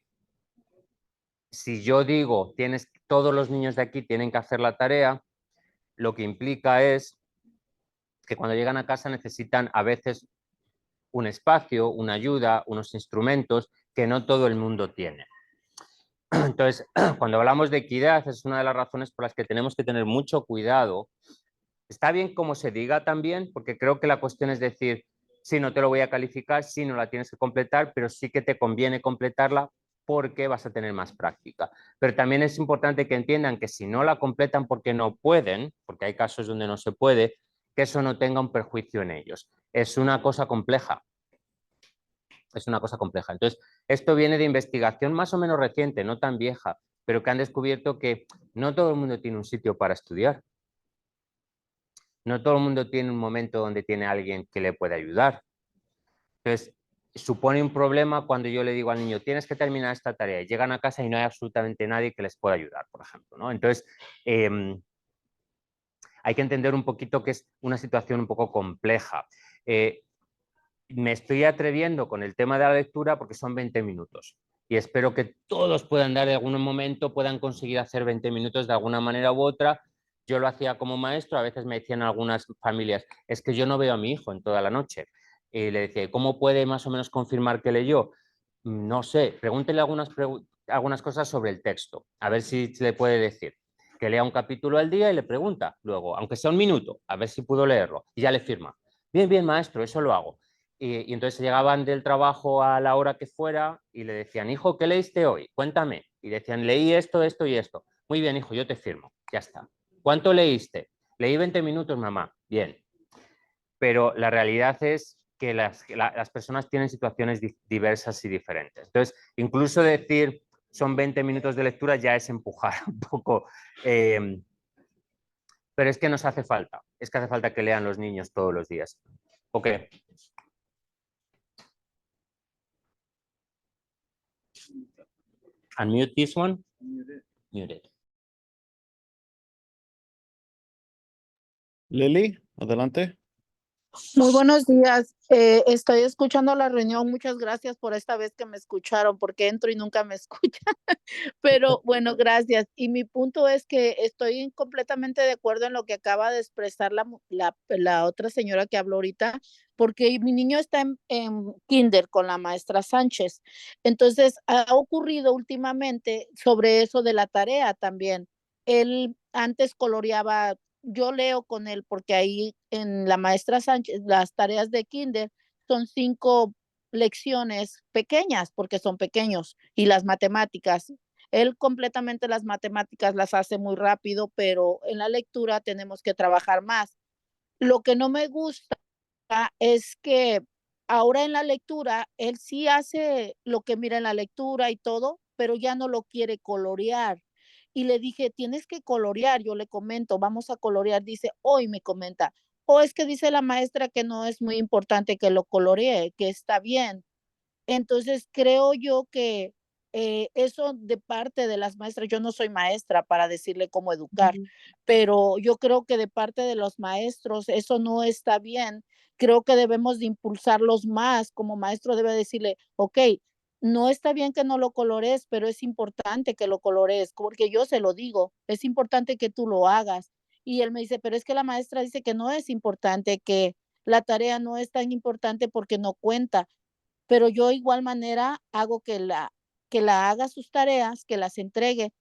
si yo digo todos los niños de aquí tienen que hacer la tarea, lo que implica es que cuando llegan a casa necesitan a veces un espacio, una ayuda, unos instrumentos que no todo el mundo tiene. Entonces, cuando hablamos de equidad, es una de las razones por las que tenemos que tener mucho cuidado. Está bien como se diga también, porque creo que la cuestión es decir, sí, no te lo voy a calificar, sí, no la tienes que completar, pero sí que te conviene completarla porque vas a tener más práctica. Pero también es importante que entiendan que si no la completan porque no pueden, porque hay casos donde no se puede, que eso no tenga un perjuicio en ellos. Es una cosa compleja. Es una cosa compleja. Entonces, esto viene de investigación más o menos reciente, no tan vieja, pero que han descubierto que no todo el mundo tiene un sitio para estudiar. No todo el mundo tiene un momento donde tiene alguien que le pueda ayudar. Entonces, supone un problema cuando yo le digo al niño, tienes que terminar esta tarea, y llegan a casa y no hay absolutamente nadie que les pueda ayudar, por ejemplo, ¿no? Entonces, hay que entender un poquito que es una situación un poco compleja. Me estoy atreviendo con el tema de la lectura porque son 20 minutos y espero que todos puedan dar en algún momento, puedan conseguir hacer 20 minutos de alguna manera u otra. Yo lo hacía como maestro, a veces me decían algunas familias, es que yo no veo a mi hijo en toda la noche. Y le decía, ¿cómo puede más o menos confirmar que leyó? No sé, pregúntele algunas cosas sobre el texto, a ver si le puede decir. Que lea un capítulo al día y le pregunta luego, aunque sea un minuto, a ver si pudo leerlo y ya le firma. Bien, bien, maestro, eso lo hago. Y entonces llegaban del trabajo a la hora que fuera y le decían, hijo, ¿qué leíste hoy? Cuéntame. Y decían, leí esto, esto y esto. Muy bien, hijo, yo te firmo. Ya está. ¿Cuánto leíste? Leí 20 minutos, mamá. Bien. Pero la realidad es que las personas tienen situaciones diversas y diferentes. Entonces, incluso decir son 20 minutos de lectura ya es empujar un poco pero es que nos hace falta. Es que hace falta que lean los niños todos los días. Ok. Unmute this one. Muted. Lili, adelante. Muy buenos días. Estoy escuchando la reunión. Muchas gracias por esta vez que me escucharon, porque entro y nunca me escuchan. Pero bueno, gracias. Y mi punto es que estoy completamente de acuerdo en lo que acaba de expresar la otra señora que habló ahorita, porque mi niño está en kinder con la maestra Sánchez. Entonces, ha ocurrido últimamente sobre eso de la tarea también. Él antes coloreaba, yo leo con él porque ahí en la maestra Sánchez, las tareas de kinder son 5 lecciones pequeñas porque son pequeños, y las matemáticas. Él completamente las matemáticas las hace muy rápido, pero en la lectura tenemos que trabajar más. Lo que no me gusta es que ahora en la lectura, él sí hace lo que mira en la lectura y todo, pero ya no lo quiere colorear. Y le dije, tienes que colorear. Yo le comento, vamos a colorear. Dice, hoy me comenta, o es que dice la maestra que no es muy importante que lo coloree, que está bien. Entonces, creo yo que eso de parte de las maestras, yo no soy maestra para decirle cómo educar, pero yo creo que de parte de los maestros eso no está bien. Creo que debemos de impulsarlos más. Como maestro debe decirle, ok, no está bien que no lo colores, pero es importante que lo colores, porque yo se lo digo, es importante que tú lo hagas. Y él me dice, pero es que la maestra dice que no es importante, que la tarea no es tan importante porque no cuenta, pero yo igual manera hago que la haga sus tareas, que las entregue,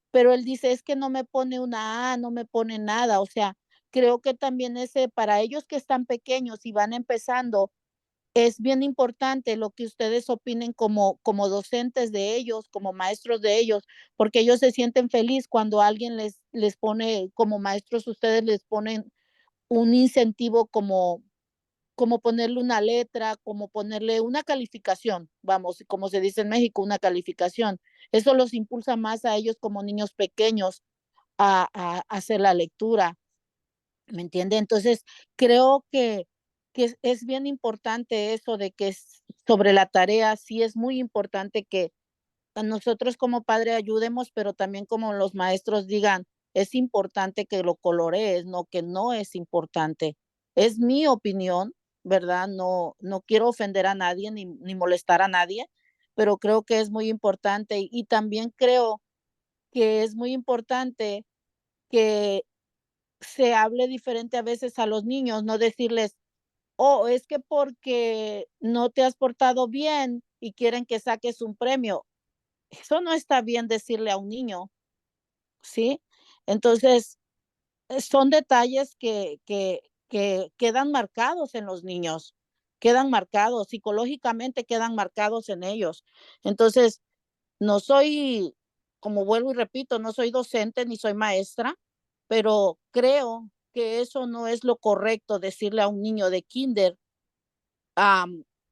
pero él dice, es que no me pone una A, no me pone nada. O sea, creo que también ese, para ellos que están pequeños y van empezando, es bien importante lo que ustedes opinen como docentes de ellos, como maestros de ellos, porque ellos se sienten feliz cuando alguien les pone, como maestros, ustedes les ponen un incentivo como ponerle una letra, como ponerle una calificación, vamos, como se dice en México, una calificación. Eso los impulsa más a ellos como niños pequeños a hacer la lectura, ¿me entiende? Entonces, creo que es bien importante eso de que sobre la tarea, sí es muy importante que a nosotros como padre ayudemos, pero también como los maestros digan, es importante que lo colorees, no que no es importante. Es mi opinión, ¿verdad? No, no quiero ofender a nadie ni molestar a nadie, pero creo que es muy importante y también creo que es muy importante que se hable diferente a veces a los niños, no decirles, oh, es que porque no te has portado bien y quieren que saques un premio. Eso no está bien decirle a un niño, ¿sí? Entonces, son detalles que quedan marcados en los niños, quedan marcados, psicológicamente quedan marcados en ellos. Entonces, no soy, como vuelvo y repito, no soy docente ni soy maestra, pero creo que eso no es lo correcto decirle a un niño de kinder.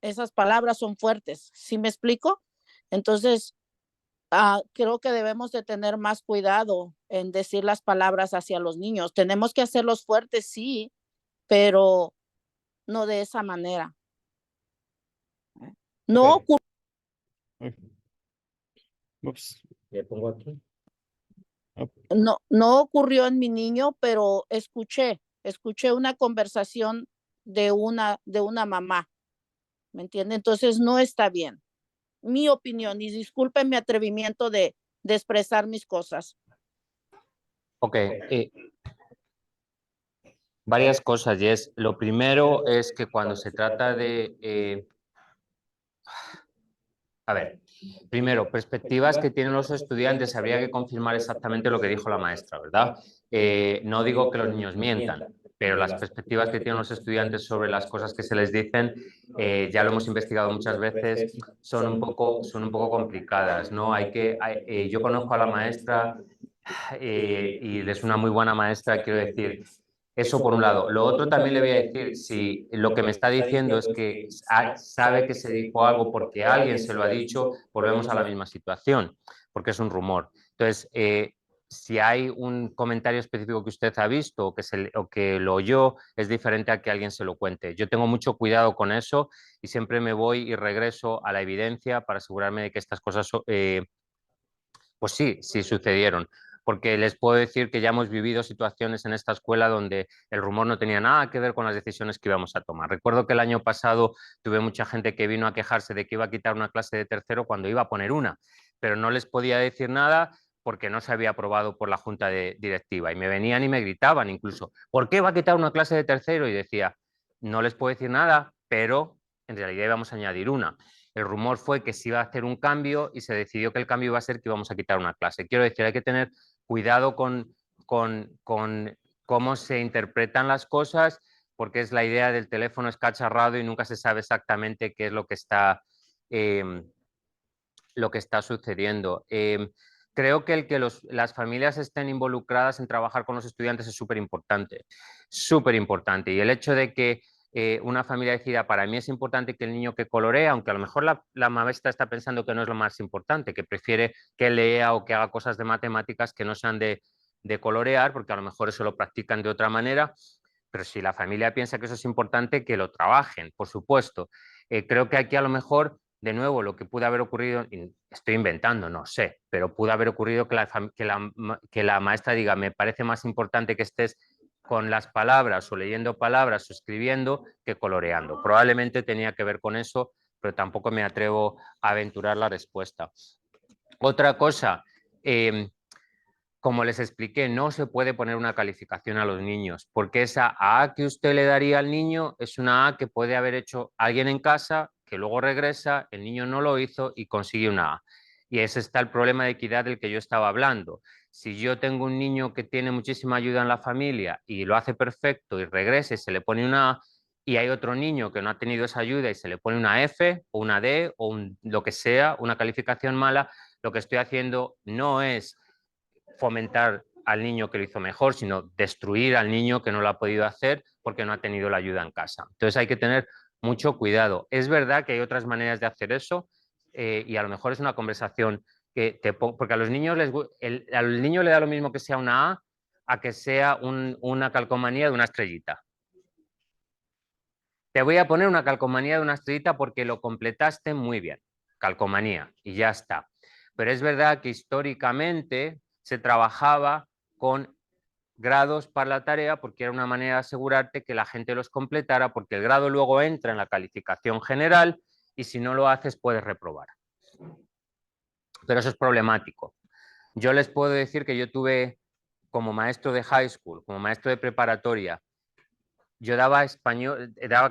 Esas palabras son fuertes, ¿sí me explico? Entonces, creo que debemos de tener más cuidado en decir las palabras hacia los niños. Tenemos que hacerlos fuertes, sí, pero no de esa manera. No, Ok. Ups. Le pongo aquí. no ocurrió en mi niño, pero escuché una conversación de una mamá, ¿me entiende? Entonces no está bien. Mi opinión, y disculpen mi atrevimiento de expresar mis cosas. Ok. Varias cosas, Jess. Lo primero es que cuando se trata de... a ver, primero, perspectivas que tienen los estudiantes, habría que confirmar exactamente lo que dijo la maestra, ¿verdad? No digo que los niños mientan, pero las perspectivas que tienen los estudiantes sobre las cosas que se les dicen, ya lo hemos investigado muchas veces, son un poco complicadas, ¿no? Yo conozco a la maestra y es una muy buena maestra, quiero decir. Eso por un lado. Lo otro también le voy a decir, si lo que me está diciendo es que sabe que se dijo algo porque alguien se lo ha dicho, volvemos a la misma situación, porque es un rumor. Entonces, si hay un comentario específico que usted ha visto o que lo oyó, es diferente a que alguien se lo cuente. Yo tengo mucho cuidado con eso y siempre me voy y regreso a la evidencia para asegurarme de que estas cosas, pues sí sucedieron. Porque les puedo decir que ya hemos vivido situaciones en esta escuela donde el rumor no tenía nada que ver con las decisiones que íbamos a tomar. Recuerdo que el año pasado tuve mucha gente que vino a quejarse de que iba a quitar una clase de tercero cuando iba a poner una, pero no les podía decir nada porque no se había aprobado por la junta directiva. Y me venían y me gritaban incluso, ¿por qué va a quitar una clase de tercero? Y decía, no les puedo decir nada, pero en realidad íbamos a añadir una. El rumor fue que se iba a hacer un cambio y se decidió que el cambio iba a ser que íbamos a quitar una clase. Quiero decir, hay que tener cuidado con cómo se interpretan las cosas, porque es la idea del teléfono escacharrado y nunca se sabe exactamente qué es lo que está sucediendo. Creo que el que las familias estén involucradas en trabajar con los estudiantes es súper importante, súper importante. Y el hecho de que una familia decida, para mí es importante que el niño que colorea, aunque a lo mejor la maestra está pensando que no es lo más importante, que prefiere que lea o que haga cosas de matemáticas que no sean de colorear, porque a lo mejor eso lo practican de otra manera, pero si la familia piensa que eso es importante, que lo trabajen, por supuesto. Creo que aquí a lo mejor, de nuevo, lo que pudo haber ocurrido, estoy inventando, no sé, pero pudo haber ocurrido que la maestra diga, me parece más importante que estés con las palabras o leyendo palabras o escribiendo que coloreando. Probablemente tenía que ver con eso, pero tampoco me atrevo a aventurar la respuesta. Otra cosa, como les expliqué, no se puede poner una calificación a los niños, porque esa A que usted le daría al niño es una A que puede haber hecho alguien en casa, que luego regresa, el niño no lo hizo y consigue una A. Y ese está el problema de equidad del que yo estaba hablando. Si yo tengo un niño que tiene muchísima ayuda en la familia y lo hace perfecto y regresa y se le pone una A, y hay otro niño que no ha tenido esa ayuda y se le pone una F o una D o lo que sea, una calificación mala, lo que estoy haciendo no es fomentar al niño que lo hizo mejor, sino destruir al niño que no lo ha podido hacer porque no ha tenido la ayuda en casa. Entonces hay que tener mucho cuidado. Es verdad que hay otras maneras de hacer eso y a lo mejor es una conversación que porque a los niños al niño le da lo mismo que sea una A que sea una calcomanía de una estrellita. Te voy a poner una calcomanía de una estrellita porque lo completaste muy bien. Calcomanía y ya está. Pero es verdad que históricamente se trabajaba con grados para la tarea porque era una manera de asegurarte que la gente los completara, porque el grado luego entra en la calificación general y si no lo haces puedes reprobar. Pero eso es problemático. Yo les puedo decir que yo tuve como maestro de high school, como maestro de preparatoria, yo daba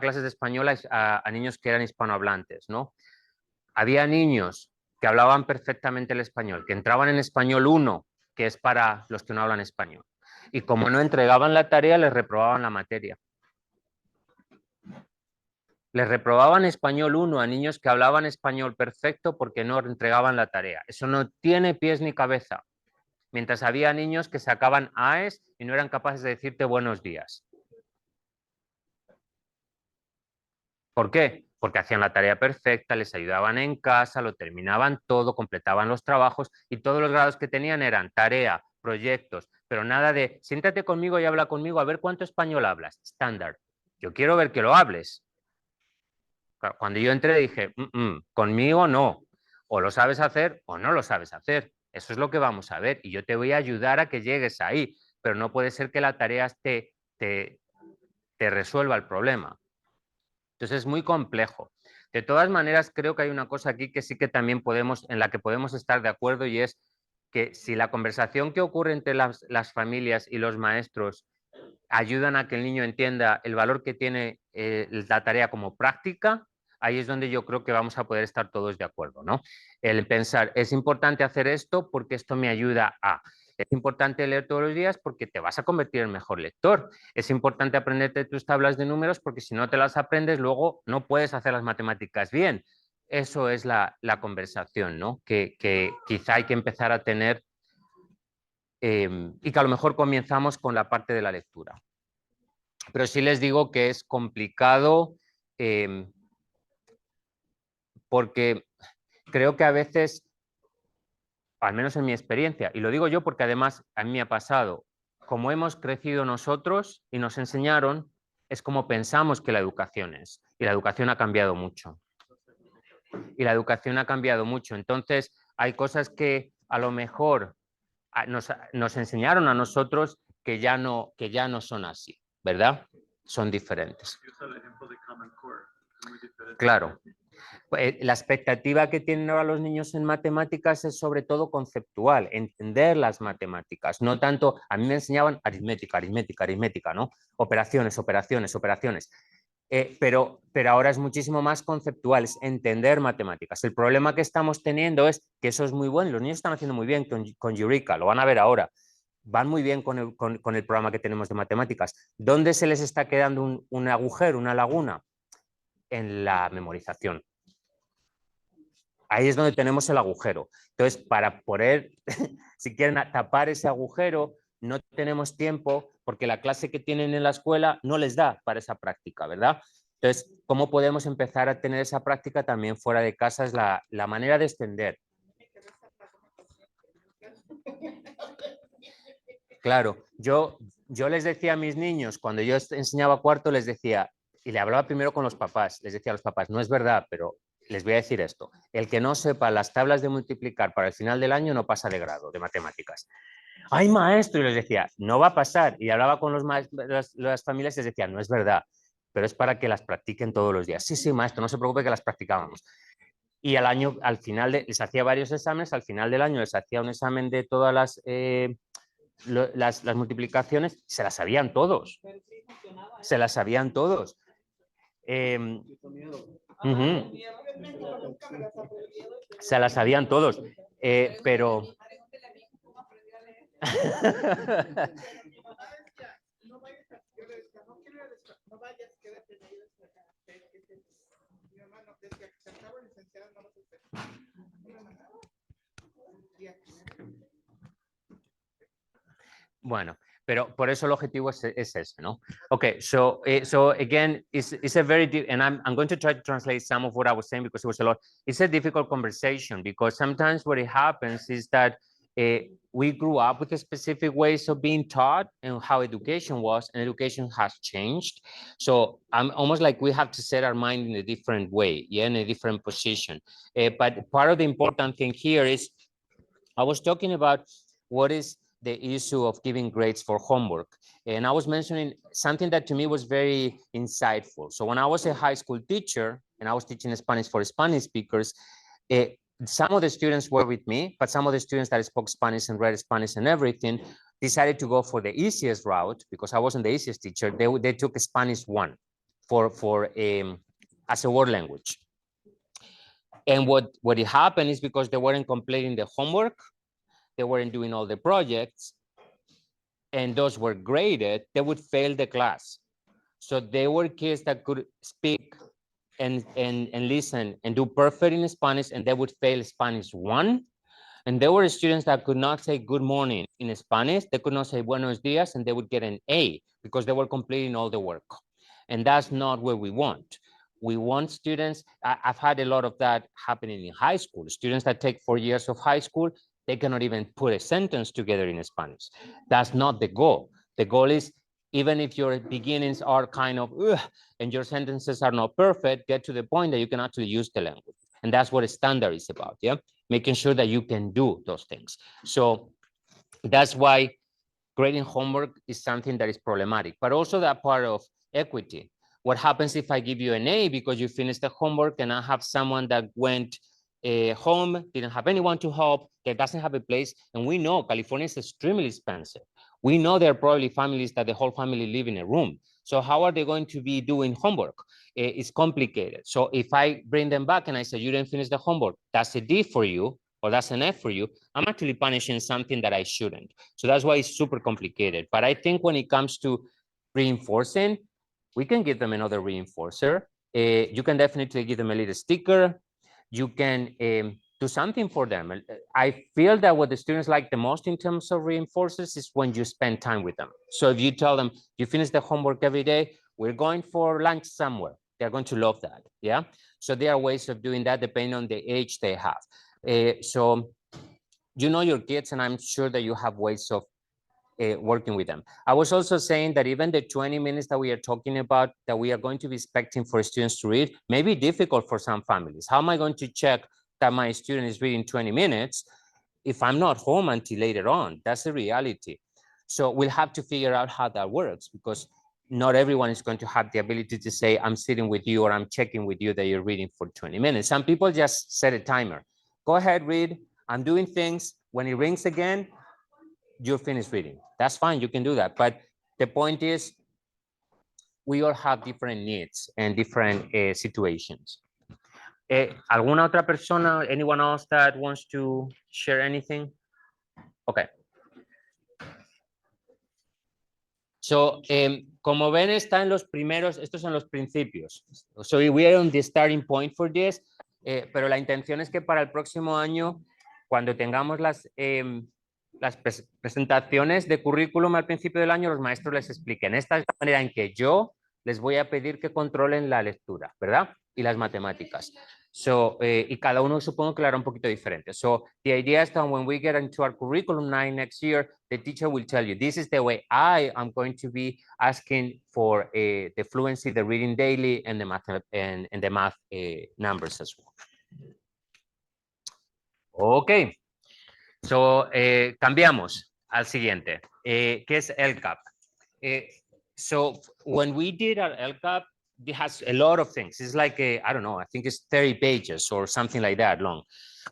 clases de español a niños que eran hispanohablantes, ¿no? Había niños que hablaban perfectamente el español, que entraban en español 1, que es para los que no hablan español. Y como no entregaban la tarea, les reprobaban la materia. Les reprobaban español 1 a niños que hablaban español perfecto porque no entregaban la tarea. Eso no tiene pies ni cabeza. Mientras había niños que sacaban AES y no eran capaces de decirte buenos días. ¿Por qué? Porque hacían la tarea perfecta, les ayudaban en casa, lo terminaban todo, completaban los trabajos y todos los grados que tenían eran tarea, proyectos, pero nada de siéntate conmigo y habla conmigo a ver cuánto español hablas. Estándar. Yo quiero ver que lo hables. Cuando yo entré dije, conmigo no. O lo sabes hacer o no lo sabes hacer. Eso es lo que vamos a ver y yo te voy a ayudar a que llegues ahí, pero no puede ser que la tarea te resuelva el problema. Entonces es muy complejo. De todas maneras, creo que hay una cosa aquí que sí que también en la que podemos estar de acuerdo y es que si la conversación que ocurre entre las familias y los maestros ayudan a que el niño entienda el valor que tiene la tarea como práctica, ahí es donde yo creo que vamos a poder estar todos de acuerdo, ¿no? El pensar, es importante hacer esto porque esto me ayuda a... Es importante leer todos los días porque te vas a convertir en mejor lector. Es importante aprenderte tus tablas de números porque si no te las aprendes, luego no puedes hacer las matemáticas bien. Eso es la conversación, ¿no? Que quizá hay que empezar a tener y que a lo mejor comenzamos con la parte de la lectura. Pero sí les digo que es complicado porque creo que a veces al menos en mi experiencia, y lo digo yo porque además a mí me ha pasado, como hemos crecido nosotros y nos enseñaron, es como pensamos que la educación es, y la educación ha cambiado mucho. Y la educación ha cambiado mucho, entonces hay cosas que a lo mejor nos enseñaron a nosotros que ya no son así, ¿verdad? Son diferentes. Claro. La expectativa que tienen ahora los niños en matemáticas es sobre todo conceptual, entender las matemáticas, no tanto, a mí me enseñaban aritmética, ¿no? Operaciones. Pero ahora es muchísimo más conceptual, es entender matemáticas. El problema que estamos teniendo es que eso es muy bueno, los niños están haciendo muy bien con Eureka, lo van a ver ahora, van muy bien con el programa que tenemos de matemáticas. ¿Dónde se les está quedando un agujero, una laguna? En la memorización. Ahí es donde tenemos el agujero. Entonces, para poder, si quieren tapar ese agujero, no tenemos tiempo porque la clase que tienen en la escuela no les da para esa práctica, ¿verdad? Entonces, ¿cómo podemos empezar a tener esa práctica también fuera de casa? Es la manera de extender. Claro, yo les decía a mis niños, cuando yo enseñaba cuarto, les decía, y le hablaba primero con los papás, les decía a los papás, no es verdad, pero les voy a decir esto, el que no sepa las tablas de multiplicar para el final del año no pasa de grado de matemáticas. ¡Ay, maestro! Y les decía, no va a pasar. Y hablaba con las familias y les decía, no es verdad, pero es para que las practiquen todos los días. Sí, sí, maestro, no se preocupe que las practicábamos. Y al final les hacía varios exámenes, al final del año les hacía un examen de todas las multiplicaciones, se las sabían todos. Se las sabían todos. Se las sabían todos, pero... Bueno, pero por eso el objetivo es ese, ¿no? Okay, so again, it's a very and I'm going to try to translate some of what I was saying because it was a lot. It's a difficult conversation because sometimes what it happens is that we grew up with a specific ways of being taught and how education was, and education has changed. So I'm almost like we have to set our mind in a different way, yeah, in a different position. But part of the important thing here is I was talking about what is the issue of giving grades for homework. And I was mentioning something that to me was very insightful. So when I was a high school teacher and I was teaching Spanish for Spanish speakers, some of the students were with me, but some of the students that spoke Spanish and read Spanish and everything decided to go for the easiest route because I wasn't the easiest teacher. They took Spanish 1 as a word language. And what happened is because they weren't completing the homework, they weren't doing all the projects, and those were graded, they would fail the class. So they were kids that could speak and listen and do perfect in Spanish, and they would fail Spanish 1. And there were students that could not say good morning in Spanish, they could not say buenos dias, and they would get an A because they were completing all the work. And that's not what we want. We want students, I've had a lot of that happening in high school. Students that take 4 years of high school, they cannot even put a sentence together in Spanish. That's not the goal. The goal is, even if your beginnings are kind of, and your sentences are not perfect, get to the point that you can actually use the language. And that's what a standard is about, yeah? Making sure that you can do those things. So that's why grading homework is something that is problematic, but also that part of equity. What happens if I give you an A because you finished the homework and I have someone that went home, didn't have anyone to help, that doesn't have a place, and we know California is extremely expensive. We know there are probably families that the whole family live in a room. So how are they going to be doing homework? It's complicated. So if I bring them back and I say, you didn't finish the homework, that's a D for you, or that's an F for you, I'm actually punishing something that I shouldn't. So that's why it's super complicated. But I think when it comes to reinforcing, we can give them another reinforcer. You can definitely give them a little sticker. You can do something for them. I feel that what the students like the most in terms of reinforcers is when you spend time with them. So if you tell them, you finish the homework every day, we're going for lunch somewhere, they're going to love that, yeah? So there are ways of doing that depending on the age they have. So you know your kids, and I'm sure that you have ways of working with them. I was also saying that even the 20 minutes that we are talking about, that we are going to be expecting for students to read, may be difficult for some families. How am I going to check that my student is reading 20 minutes if I'm not home until later on? That's the reality. So we'll have to figure out how that works, because not everyone is going to have the ability to say, I'm sitting with you or I'm checking with you that you're reading for 20 minutes. Some people just set a timer. Go ahead, read. I'm doing things. When it rings again, you're finished reading. That's fine, you can do that. But the point is, we all have different needs and different situations. ¿Alguna otra persona, anyone else that wants to share anything? Okay. So, como ven, está en los primeros, estos son los principios. So we are on the starting point for this, pero la intención es que para el próximo año, cuando tengamos las presentaciones de currículum al principio del año, los maestros les expliquen. Esta es la manera en que yo les voy a pedir que controlen la lectura, ¿verdad? Y las matemáticas. So, y cada uno supongo que lo hará un poquito diferente. So, the idea is that when we get into our curriculum 9 next year, the teacher will tell you, this is the way I am going to be asking for the fluency, the reading daily, and the math numbers as well. Okay. So, cambiamos al siguiente, que es LCAP. So, when we did our LCAP, it has a lot of things. It's like, I don't know, I think it's 30 pages or something like that long.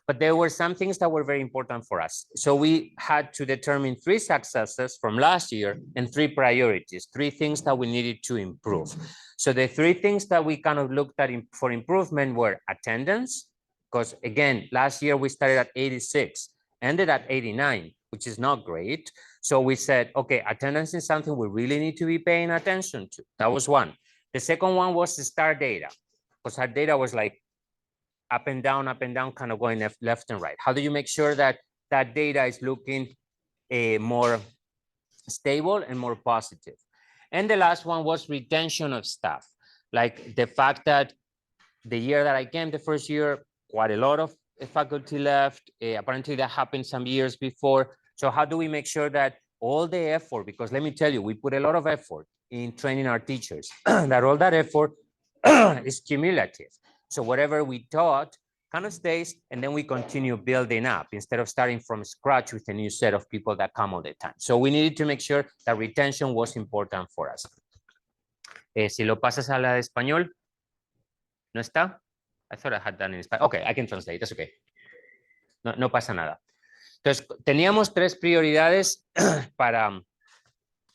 But there were some things that were very important for us. So we had to determine 3 successes from last year and 3 priorities, 3 things that we needed to improve. So the 3 things that we kind of looked at for improvement were attendance, because again, last year we started at 86, ended at 89, which is not great. So we said, okay, attendance is something we really need to be paying attention to. That was one. The second one was the STAR data, because our data was like up and down, kind of going left and right. How do you make sure that that data is looking more stable and more positive? And the last one was retention of staff. Like the fact that the year that I came, the first year, quite a lot of faculty left. Apparently that happened some years before. So how do we make sure that all the effort, because let me tell you, we put a lot of effort in training our teachers, that all that effort is cumulative. So whatever we taught kind of stays, and then we continue building up instead of starting from scratch with a new set of people that come all the time. So we needed to make sure that retention was important for us. Si lo pasas a la de español, ¿no está? I thought I had done in Spanish. Okay, I can translate, that's okay. No pasa nada. Entonces, teníamos 3 prioridades para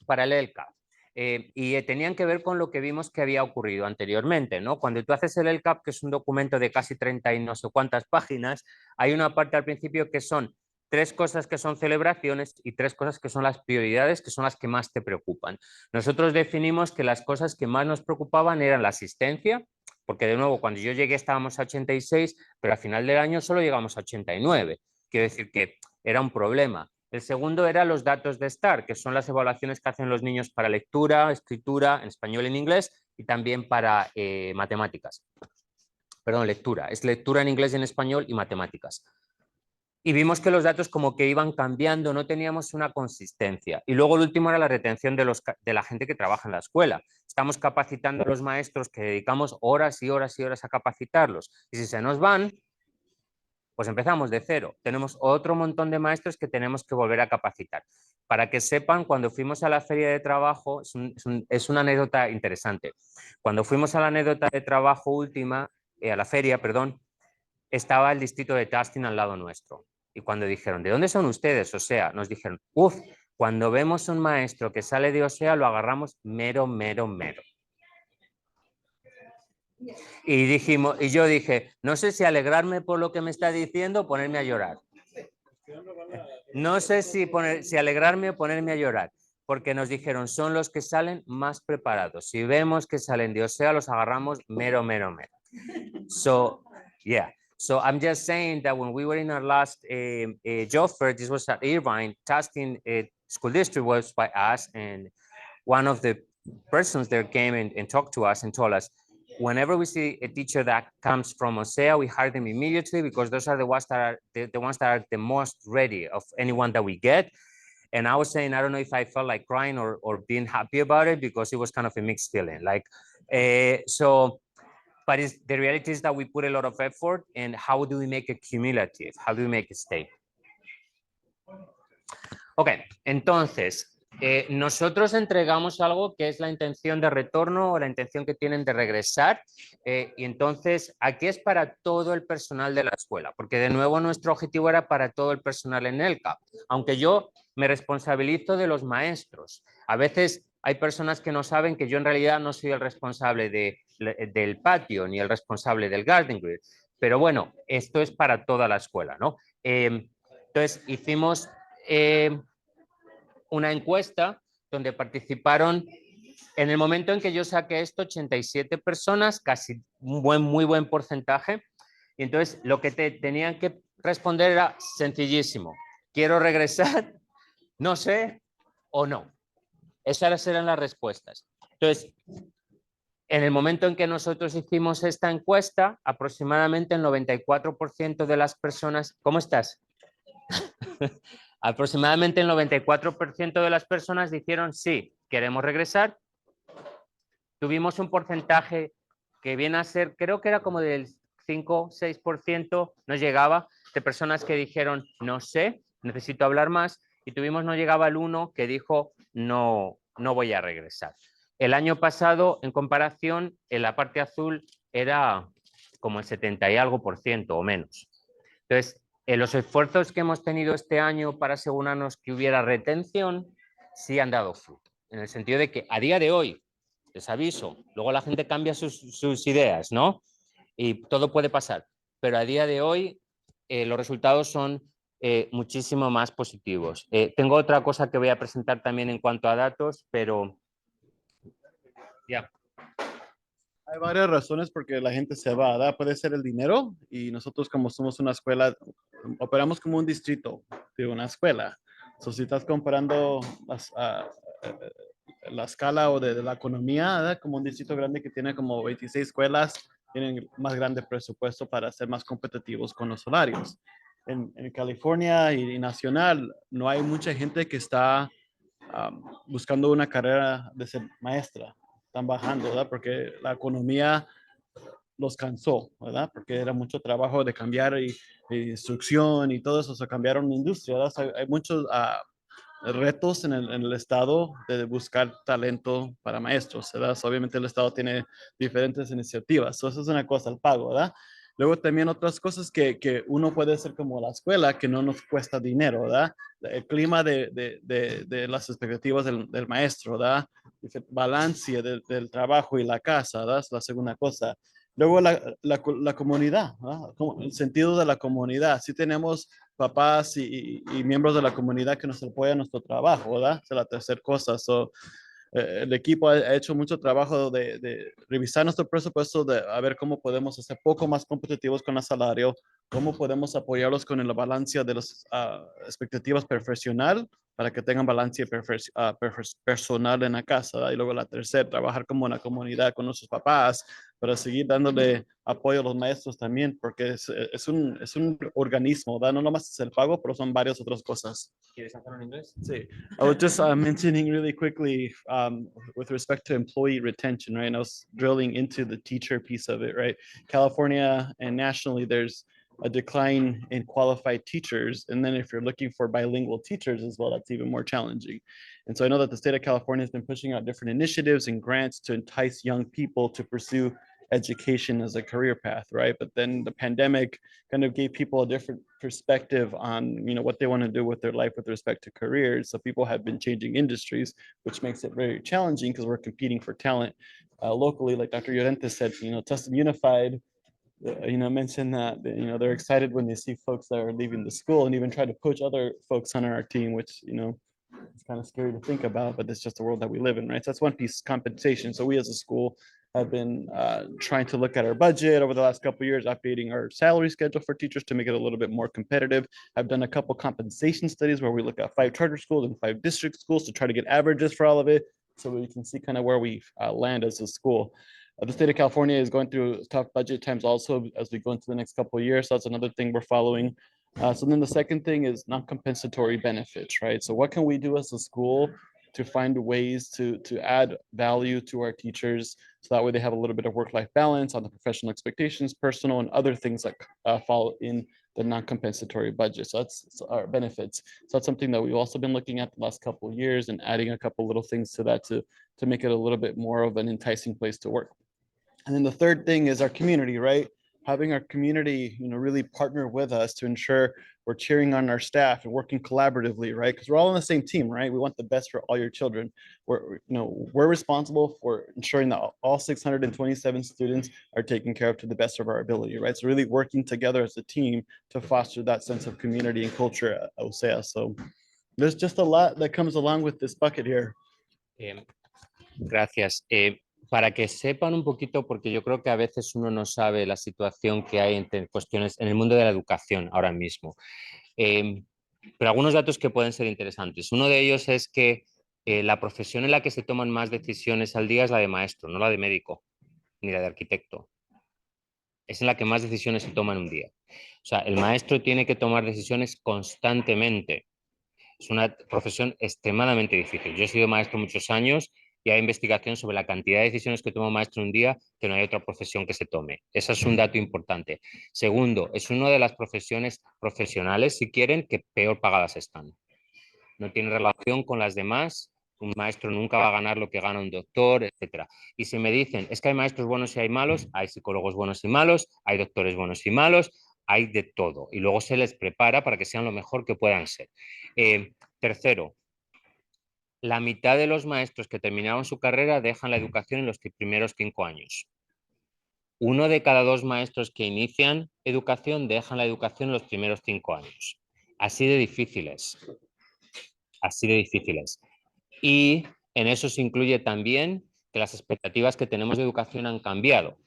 el LCAP. Y tenían que ver con lo que vimos que había ocurrido anteriormente, ¿no? Cuando tú haces el LCAP, que es un documento de casi 30 y no sé cuántas páginas, hay una parte al principio que son 3 cosas que son celebraciones y 3 cosas que son las prioridades, que son las que más te preocupan. Nosotros definimos que las cosas que más nos preocupaban eran la asistencia, porque de nuevo, cuando yo llegué estábamos a 86, pero al final del año solo llegamos a 89. Quiero decir que era un problema. El segundo era los datos de STAR, que son las evaluaciones que hacen los niños para lectura, escritura, en español y en inglés, y también para matemáticas. Perdón, lectura. Es lectura en inglés y en español y matemáticas. Y vimos que los datos como que iban cambiando, no teníamos una consistencia. Y luego el último era la retención de la gente que trabaja en la escuela. Estamos capacitando a los maestros que dedicamos horas y horas y horas a capacitarlos. Y si se nos van, pues empezamos de cero. Tenemos otro montón de maestros que tenemos que volver a capacitar. Para que sepan, cuando fuimos a la feria de trabajo, es una anécdota interesante. Cuando fuimos a la anécdota de trabajo última, a la feria, perdón, estaba el distrito de Tustin al lado nuestro. Y cuando dijeron, ¿de dónde son ustedes? O sea, nos dijeron, cuando vemos un maestro que sale de OSEA, lo agarramos mero. Y yo dije, no sé si alegrarme por lo que me está diciendo o ponerme a llorar. No sé si alegrarme o ponerme a llorar, porque nos dijeron, son los que salen más preparados. Si vemos que salen de OSEA, los agarramos mero. So, yeah. So I'm just saying that when we were in our last job fair, this was at Irvine, Tustin School District was by us, and one of the persons there came and talked to us and told us, whenever we see a teacher that comes from OSEA, we hire them immediately because those are the ones that are the ones that are the most ready of anyone that we get. And I was saying, I don't know if I felt like crying or being happy about it because it was kind of a mixed feeling. Like, but the reality is that we put a lot of effort, and how do we make it cumulative? How do we make it stay? Ok, entonces, nosotros entregamos algo que es la intención de retorno o la intención que tienen de regresar, y entonces aquí es para todo el personal de la escuela, porque de nuevo nuestro objetivo era para todo el personal en el CAP, aunque yo me responsabilizo de los maestros. A veces hay personas que no saben que yo en realidad no soy el responsable del patio ni el responsable del garden grid, pero bueno, esto es para toda la escuela, ¿no? Entonces hicimos una encuesta donde participaron, en el momento en que yo saqué esto, 87 personas, casi un muy buen porcentaje, y entonces lo que tenían que responder era sencillísimo: quiero regresar, no sé o no. Esas eran las respuestas. Entonces, en el momento en que nosotros hicimos esta encuesta, aproximadamente el 94% de las personas... ¿Cómo estás? Aproximadamente el 94% de las personas dijeron sí, queremos regresar. Tuvimos un porcentaje que viene a ser, creo que era como del 5-6%, no llegaba, de personas que dijeron no sé, necesito hablar más, y tuvimos no llegaba al 1% que dijo no voy a regresar. El año pasado, en comparación, en la parte azul era como el 70 y algo % o menos. Entonces, los esfuerzos que hemos tenido este año para asegurarnos que hubiera retención sí han dado fruto, en el sentido de que a día de hoy, les aviso, luego la gente cambia sus ideas, ¿no? Y todo puede pasar, pero a día de hoy los resultados son muchísimo más positivos. Tengo otra cosa que voy a presentar también en cuanto a datos, pero ya. Hay varias razones porque la gente se va, ¿verdad? Puede ser el dinero, y nosotros, como somos una escuela, operamos como un distrito de una escuela. So, si estás comparando la escala o de la economía, ¿verdad? Como un distrito grande que tiene como 26 escuelas, tienen más grande presupuesto para ser más competitivos con los salarios. En California y nacional no hay mucha gente que está buscando una carrera de ser maestra. Están bajando, ¿verdad? Porque la economía los cansó, ¿verdad? Porque era mucho trabajo de cambiar y instrucción y todo eso, se cambiaron la industria, ¿verdad? Hay muchos retos en el estado de buscar talento para maestros, ¿verdad? Obviamente el estado tiene diferentes iniciativas, eso es una cosa, el pago, ¿verdad? Luego también otras cosas que uno puede hacer como la escuela, que no nos cuesta dinero, ¿verdad? El clima de las expectativas del maestro, ¿verdad? Balance del trabajo y la casa, ¿verdad? Es la segunda cosa. Luego la comunidad, ¿verdad? El sentido de la comunidad. Si tenemos papás y miembros de la comunidad que nos apoyan en nuestro trabajo, ¿verdad? Esa es la tercera cosa. El equipo ha hecho mucho trabajo de revisar nuestro presupuesto, de a ver cómo podemos ser poco más competitivos con el salario, cómo podemos apoyarlos con el balance de las expectativas profesional para que tengan balance personal en la casa, ¿verdad? Y luego la tercera, trabajar como una comunidad con nuestros papás para seguir dándole apoyo a los maestros también, porque es un organismo, ¿verdad? No nomás es el pago, pero son varias otras cosas. ¿Quieres hacerlo en inglés? Sí. I was just mentioning really quickly with respect to employee retention, right? And I was drilling into the teacher piece of it, right? California and nationally, there's a decline in qualified teachers. And then if you're looking for bilingual teachers as well, that's even more challenging. And so I know that the state of California has been pushing out different initiatives and grants to entice young people to pursue education as a career path, right? But then the pandemic kind of gave people a different perspective on, you know, what they want to do with their life with respect to careers. So people have been changing industries, which makes it very challenging because we're competing for talent locally. Like Dr. Llorente said, you know, Tustin Unified, you know, mentioned that, you know, they're excited when they see folks that are leaving the school, and even try to push other folks on our team, which, you know, it's kind of scary to think about, but it's just the world that we live in, right? So that's one piece, compensation. So we as a school have been trying to look at our budget over the last couple of years, updating our salary schedule for teachers to make it a little bit more competitive. I've done a couple compensation studies where we look at 5 charter schools and 5 district schools to try to get averages for all of it, so we can see kind of where we land as a school. The state of California is going through tough budget times also as we go into the next couple of years. So that's another thing we're following. So then the second thing is non-compensatory benefits, right? So what can we do as a school to find ways to add value to our teachers so that way they have a little bit of work-life balance on the professional expectations, personal and other things that fall in the non-compensatory budget. So that's our benefits. So that's something that we've also been looking at the last couple of years and adding a couple little things to that to make it a little bit more of an enticing place to work. And then the third thing is our community, right? Having our community, really partner with us to ensure we're cheering on our staff and working collaboratively, right? Because we're all on the same team, right? We want the best for all your children. We're responsible for ensuring that all 627 students are taken care of to the best of our ability, right? So really working together as a team to foster that sense of community and culture at OSEA. So there's just a lot that comes along with this bucket here. Gracias. Para que sepan un poquito, porque yo creo que a veces uno no sabe la situación que hay entre cuestiones en el mundo de la educación ahora mismo. Pero algunos datos que pueden ser interesantes. Uno de ellos es que la profesión en la que se toman más decisiones al día es la de maestro, no la de médico, ni la de arquitecto. Es en la que más decisiones se toman un día. O sea, el maestro tiene que tomar decisiones constantemente. Es una profesión extremadamente difícil. Yo he sido maestro muchos años y hay investigación sobre la cantidad de decisiones que toma un maestro un día que no hay otra profesión que se tome. Ese es un dato importante. Segundo, es una de las profesiones profesionales, si quieren, que peor pagadas están. No tiene relación con las demás. Un maestro nunca va a ganar lo que gana un doctor, etc. Y si me dicen, es que hay maestros buenos y hay malos, hay psicólogos buenos y malos, hay doctores buenos y malos, hay de todo. Y luego se les prepara para que sean lo mejor que puedan ser. Tercero, la mitad de los maestros que terminaron su carrera dejan la educación en los primeros 5 años. 1 de cada 2 maestros que inician educación dejan la educación en los primeros 5 años. Así de difíciles. Así de difíciles. Y en eso se incluye también que las expectativas que tenemos de educación han cambiado.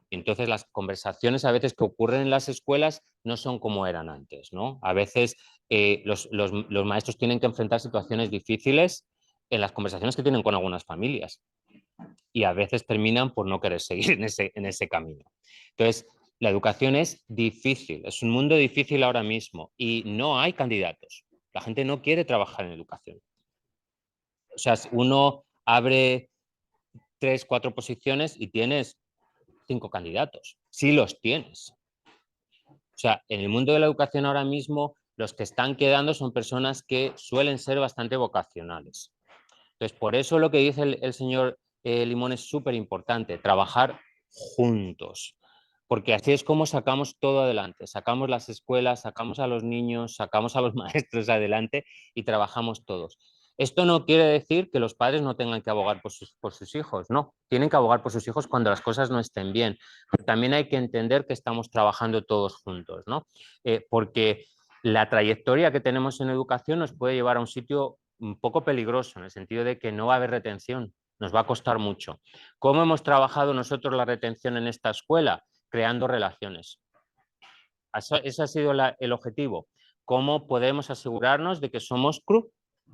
Entonces las conversaciones a veces que ocurren en las escuelas no son como eran antes, ¿no? A veces los maestros tienen que enfrentar situaciones difíciles en las conversaciones que tienen con algunas familias y a veces terminan por no querer seguir en ese camino. Entonces, la educación es difícil, es un mundo difícil ahora mismo y no hay candidatos. La gente no quiere trabajar en educación. O sea, uno abre 3, 4 posiciones y tienes 5 candidatos. Sí los tienes. O sea, en el mundo de la educación ahora mismo, los que están quedando son personas que suelen ser bastante vocacionales. Entonces, por eso lo que dice el señor Limón es súper importante, trabajar juntos. Porque así es como sacamos todo adelante. Sacamos las escuelas, sacamos a los niños, sacamos a los maestros adelante y trabajamos todos. Esto no quiere decir que los padres no tengan que abogar por sus hijos, no. Tienen que abogar por sus hijos cuando las cosas no estén bien. Pero también hay que entender que estamos trabajando todos juntos, ¿no? Porque la trayectoria que tenemos en educación nos puede llevar a un sitio un poco peligroso, en el sentido de que no va a haber retención, nos va a costar mucho. ¿Cómo hemos trabajado nosotros la retención en esta escuela? Creando relaciones. Ese ha sido el objetivo. ¿Cómo podemos asegurarnos de que somos crew?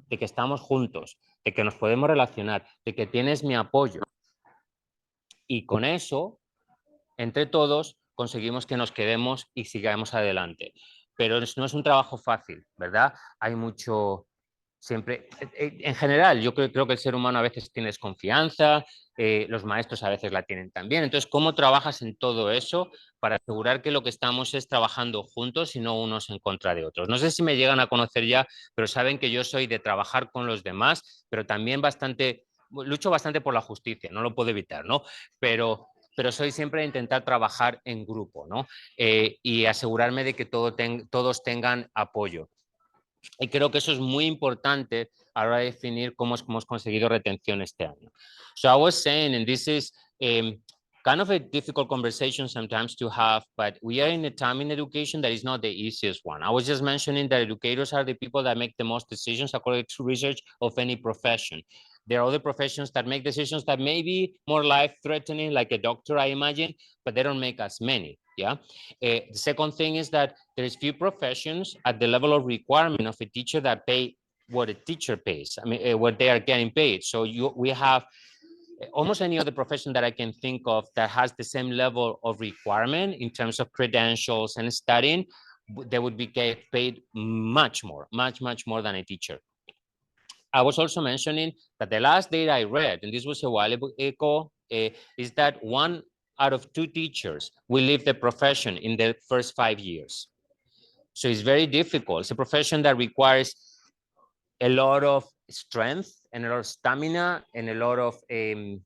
De que estamos juntos, de que nos podemos relacionar, de que tienes mi apoyo. Y con eso, entre todos, conseguimos que nos quedemos y sigamos adelante. Pero no es un trabajo fácil, ¿verdad? Hay mucho... Siempre, en general, yo creo que el ser humano a veces tiene desconfianza, los maestros a veces la tienen también. Entonces, ¿cómo trabajas en todo eso para asegurar que lo que estamos es trabajando juntos y no unos en contra de otros? No sé si me llegan a conocer ya, pero saben que yo soy de trabajar con los demás, pero también lucho bastante por la justicia, no lo puedo evitar, ¿no? Pero soy siempre de intentar trabajar en grupo, ¿no? Y asegurarme de que todos tengan apoyo. Y creo que eso es muy importante a la hora de definir cómo hemos conseguido retención este año. So I was saying, and this is kind of a difficult conversation sometimes to have, but we are in a time in education that is not the easiest one. I was just mentioning that educators are the people that make the most decisions according to research of any profession. There are other professions that make decisions that may be more life-threatening, like a doctor, I imagine, but they don't make as many. Yeah. The second thing is that there is few professions at the level of requirement of a teacher that pay what a teacher pays. I mean, what they are getting paid. So we have almost any other profession that I can think of that has the same level of requirement in terms of credentials and studying, they would be paid much more than a teacher. I was also mentioning that the last data I read, and this was a while ago, is that 1 out of 2 teachers will leave the profession in the first 5 years. So it's very difficult. It's a profession that requires a lot of strength and a lot of stamina and a lot of a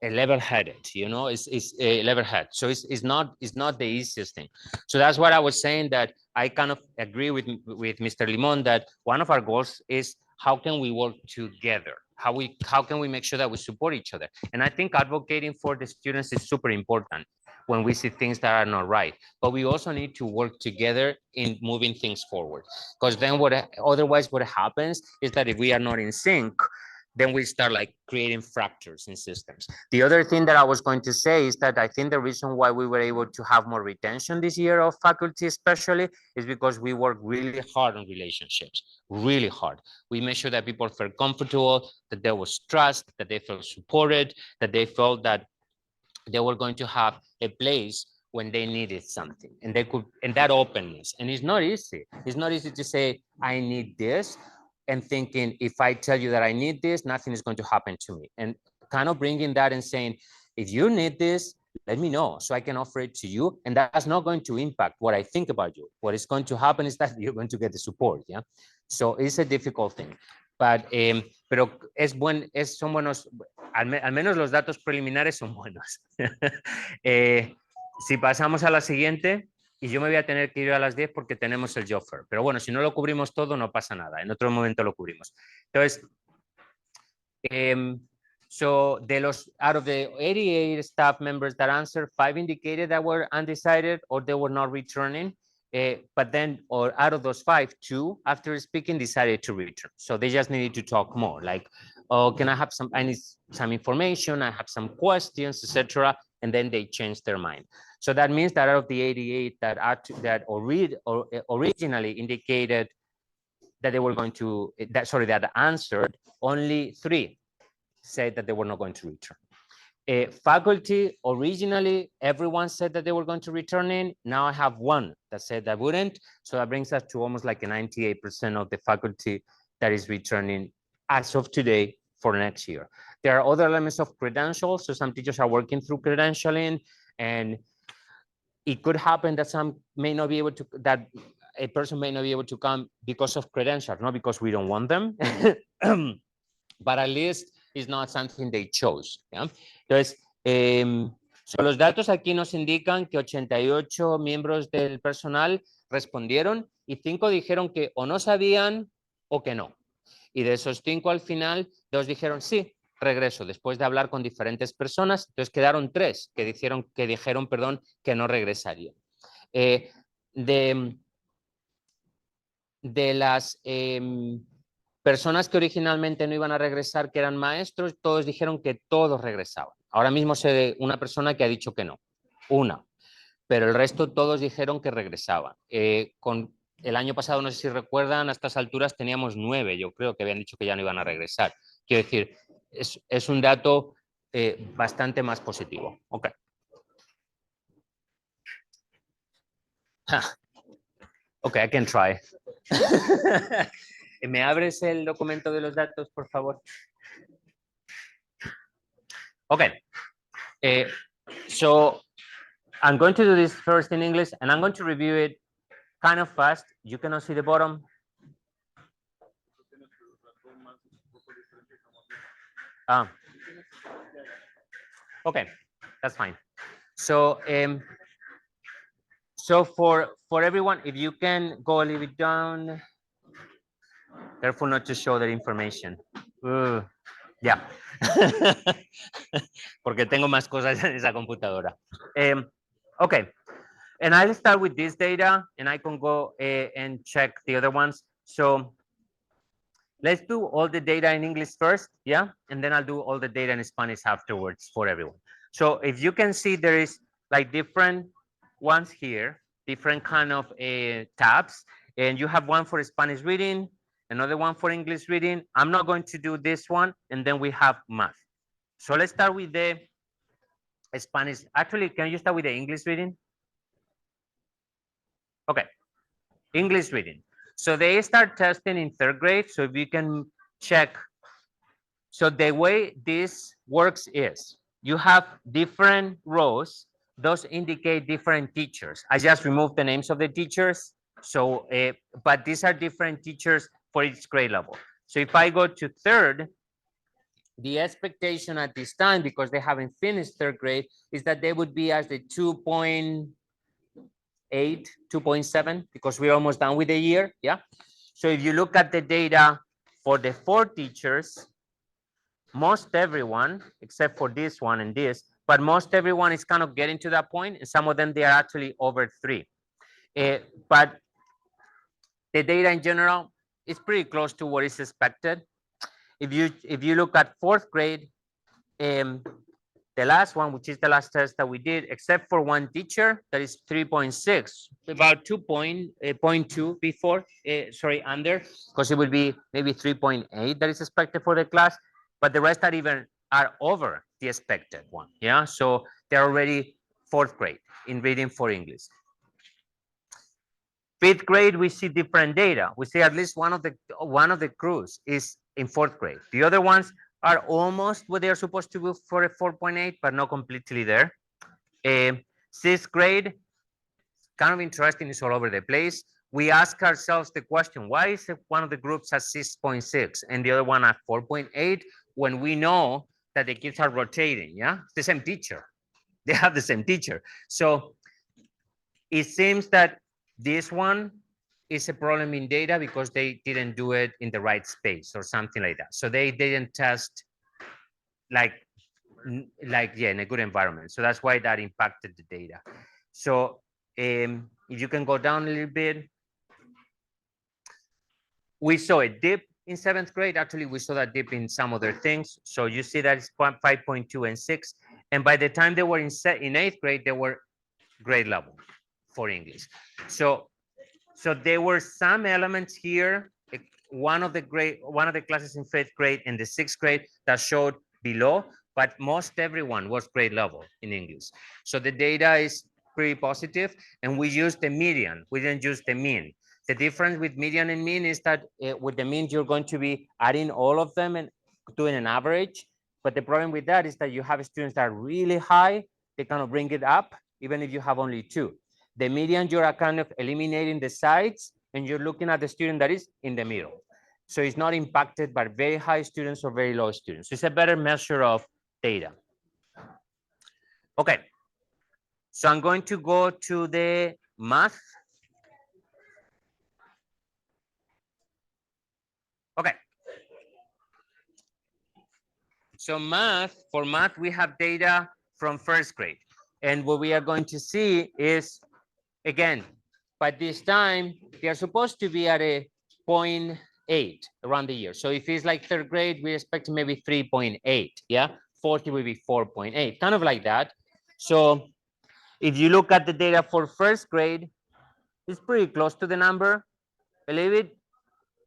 level-headed, you know, it's a level-head. So it's not the easiest thing. So that's what I was saying, that I kind of agree with Mr. Limon that one of our goals is how can we work together? How can we make sure that we support each other? And I think advocating for the students is super important when we see things that are not right. But we also need to work together in moving things forward. Because then otherwise what happens is that if we are not in sync, then we start like creating fractures in systems. The other thing that I was going to say is that I think the reason why we were able to have more retention this year of faculty especially is because we worked really hard on relationships, really hard. We made sure that people felt comfortable, that there was trust, that they felt supported, that they felt that they were going to have a place when they needed something, and they could, and that openness. And it's not easy. It's not easy to say, I need this, and thinking, if I tell you that I need this, nothing is going to happen to me. And kind of bringing that and saying, if you need this, let me know so I can offer it to you. And that's not going to impact what I think about you. What is going to happen is that you're going to get the support, yeah? So it's a difficult thing. But, pero son buenos, al menos los datos preliminares son buenos. Si pasamos a la siguiente, y yo me voy a tener que ir a las 10 porque tenemos el job fair. Pero bueno, si no lo cubrimos todo, no pasa nada. En otro momento lo cubrimos. Entonces, so out of the 88 staff members that answered, 5 indicated that were undecided or they were not returning. But then, or out of those 5, 2 after speaking decided to return. So they just needed to talk more, like, oh, can I have I need some information, I have some questions, etc. And then they changed their mind. So that means that out of the 88 that originally indicated that they were going to, that answered, only 3 said that they were not going to return. Faculty, originally, everyone said that they were going to return in. Now I have 1 that said that wouldn't. So that brings us to almost like a 98% of the faculty that is returning as of today for next year. There are other elements of credentials. So some teachers are working through credentialing, and it could happen that some may not be able to, that a person may not be able to come because of credentials, not because we don't want them, but at least it's not something they chose. ¿Ya? Entonces, los datos aquí nos indican que 88 miembros del personal respondieron y 5 dijeron que o no sabían o que no. Y de esos 5 al final, 2 dijeron sí, regreso, después de hablar con diferentes personas. Entonces quedaron 3 que dijeron que no regresarían. De las personas que originalmente no iban a regresar, que eran maestros, todos dijeron que todos regresaban. Ahora mismo sé de una persona que ha dicho que no, 1, pero el resto todos dijeron que regresaban. Con el año pasado, no sé si recuerdan, a estas alturas teníamos 9, yo creo que habían dicho que ya no iban a regresar. Quiero decir, es un dato bastante más positivo. Ok. Ok, I can try. ¿Me abres el documento de los datos, por favor? Okay. So I'm going to do this first in English, and I'm going to review it kind of fast. You cannot see the bottom. Okay, that's fine. So, so for everyone, if you can go a little bit down. Careful not to show that information. Yeah. Porque tengo más cosas en esa computadora. Okay. And I'll start with this data, and I can go and check the other ones. So let's do all the data in English first, yeah? And then I'll do all the data in Spanish afterwards for everyone. So if you can see, there is like different ones here, different kind of tabs. And you have one for Spanish reading, another one for English reading. I'm not going to do this one, and then we have math. So let's start with the Spanish. Actually, can you start with the English reading? Okay, English reading. So they start testing in 3rd grade. So if you can check. So the way this works is you have different rows. Those indicate different teachers. I just removed the names of the teachers. So, but these are different teachers for each grade level. So if I go to 3rd, the expectation at this time, because they haven't finished 3rd grade, is that they would be as the 2.8, 2.7, because we're almost done with the year. Yeah. So if you look at the data for the 4 teachers, most everyone, except for this one and this, but most everyone is kind of getting to that point, and some of them, they are actually over 3. But the data in general is pretty close to what is expected. If you look at 4th grade, the last one, which is the last test that we did, except for one teacher, that is 3.6, about 2.2 before, sorry, under, because it would be maybe 3.8 that is expected for the class, but the rest are over the expected one. Yeah, so they're already 4th grade in reading for English. 5th grade, we see different data. We see at least one of the crews is in 4th grade. The other ones are almost what they're supposed to do for a 4.8, but not completely there. 6th grade, kind of interesting, it's all over the place. We ask ourselves the question, why is one of the groups at 6.6 and the other one at 4.8 when we know that the kids are rotating? Yeah, it's the same teacher. They have the same teacher. So it seems that this one is a problem in data because they didn't do it in the right space or something like that. So they didn't test like yeah, in a good environment. So that's why that impacted the data. So if you can go down a little bit, we saw a dip in 7th grade. Actually, we saw that dip in some other things. So you see that it's 5.2 and 6. And by the time they were in 8th grade, they were grade level for English. So there were some elements here. One of the classes in 5th grade and the 6th grade that showed below, but most everyone was grade level in English. So the data is pretty positive, and we used the median. We didn't use the mean. The difference with median and mean is that with the mean, you're going to be adding all of them and doing an average. But the problem with that is that you have students that are really high. They kind of bring it up, even if you have only 2. The median, you're kind of eliminating the sides, and you're looking at the student that is in the middle. So it's not impacted by very high students or very low students. It's a better measure of data. Okay. So I'm going to go to the math. Okay. So for math, we have data from 1st grade. And what we are going to see is, again, by this time, they are supposed to be at a 0.8 around the year. So if it's like 3rd grade, we expect maybe 3.8. Yeah, 40 will be 4.8, kind of like that. So if you look at the data for 1st grade, it's pretty close to the number. Believe it,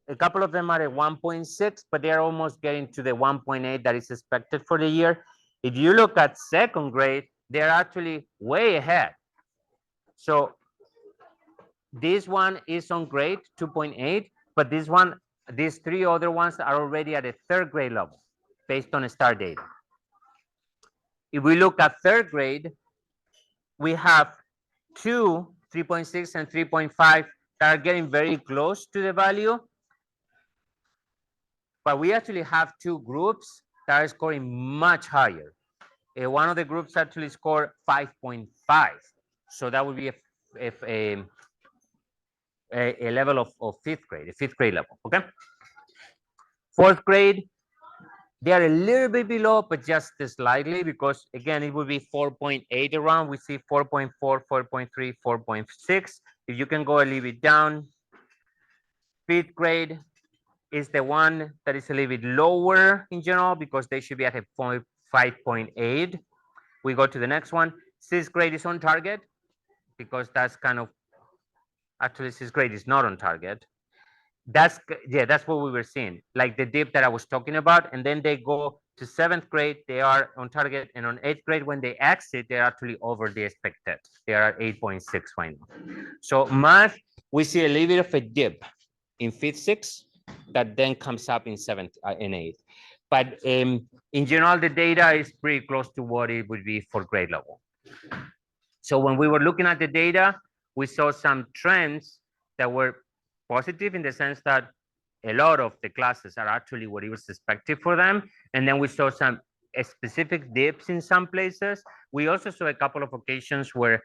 a couple of them are at 1.6, but they are almost getting to the 1.8 that is expected for the year. If you look at 2nd grade, they're actually way ahead. So this one is on grade 2.8, but these 3 other ones are already at a 3rd grade level based on STAR data. If we look at 3rd grade, we have 2, 3.6 and 3.5 that are getting very close to the value. But we actually have 2 groups that are scoring much higher. One of the groups actually scored 5.5. So that would be a level of 5th grade, a 5th grade level, okay? 4th grade, they are a little bit below, but just slightly, because again, it would be 4.8 around. We see 4.4, 4.3, 4.6. If you can go a little bit down, 5th grade is the one that is a little bit lower in general, because they should be at a 5.8. We go to the next one. 6th grade is on target, because that's kind of, actually 6th grade is not on target. That's what we were seeing, like the dip that I was talking about, and then they go to 7th grade, they are on target, and on 8th grade, when they exit, they're actually over the expected. They are 8.6 right now. So math, we see a little bit of a dip in 5th, 6th, that then comes up in 7th and 8th. But in general, the data is pretty close to what it would be for grade level. So when we were looking at the data, we saw some trends that were positive in the sense that a lot of the classes are actually what it was expected for them. And then we saw some specific dips in some places. We also saw a couple of occasions where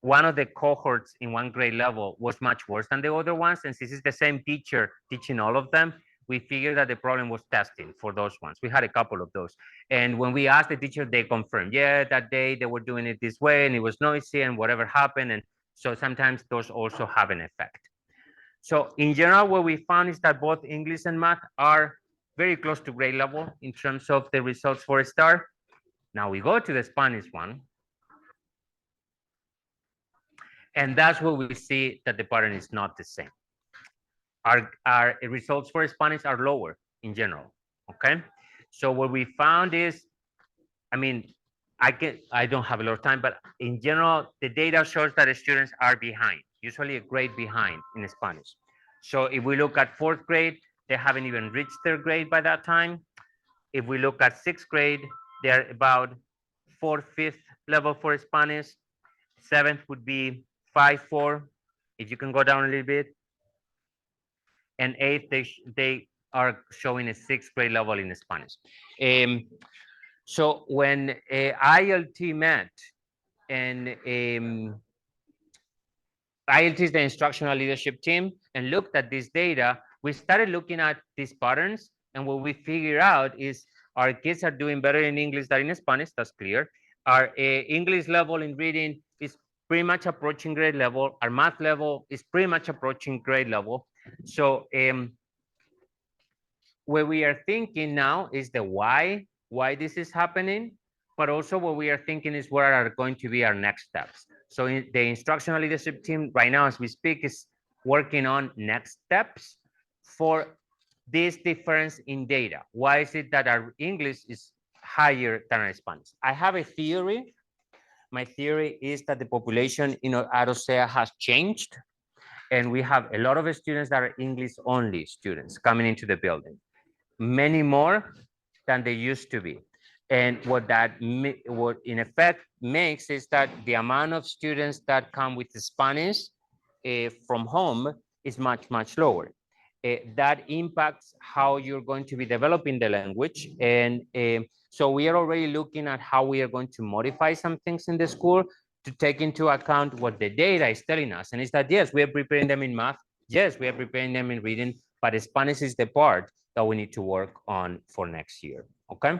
one of the cohorts in one grade level was much worse than the other ones. And since it's the same teacher teaching all of them, we figured that the problem was testing for those ones. We had a couple of those. And when we asked the teacher, they confirmed, yeah, that day they were doing it this way and it was noisy and whatever happened. And so sometimes those also have an effect. So in general, what we found is that both English and math are very close to grade level in terms of the results for a star. Now we go to the Spanish one. And that's where we see that the pattern is not the same. Our results for Spanish are lower in general, okay? So what we found is, I mean, I don't have a lot of time, but in general, the data shows that the students are behind, usually a grade behind in Spanish. So if we look at 4th grade, they haven't even reached their grade by that time. If we look at 6th grade, they're about 4th, 5th level for Spanish. 7th would be 5, 4, if you can go down a little bit. And 8th, they are showing a 6th grade level in Spanish. So when ILT met, and ILT is the instructional leadership team, and looked at this data, we started looking at these patterns, and what we figured out is our kids are doing better in English than in Spanish, that's clear. Our English level in reading is pretty much approaching grade level. Our math level is pretty much approaching grade level. So what we are thinking now is the why this is happening, but also what we are thinking is what are going to be our next steps. So the instructional leadership team right now, as we speak, is working on next steps for this difference in data. Why is it that our English is higher than our Spanish? I have a theory. My theory is that the population in Arosea has changed, and we have a lot of students that are English only students coming into the building, many more than they used to be. And what in effect makes is that the amount of students that come with Spanish from home is much, much lower. That impacts how you're going to be developing the language. And so we are already looking at how we are going to modify some things in the school to take into account what the data is telling us. And it's that, yes, we are preparing them in math. Yes, we are preparing them in reading, but Spanish is the part that we need to work on for next year, okay?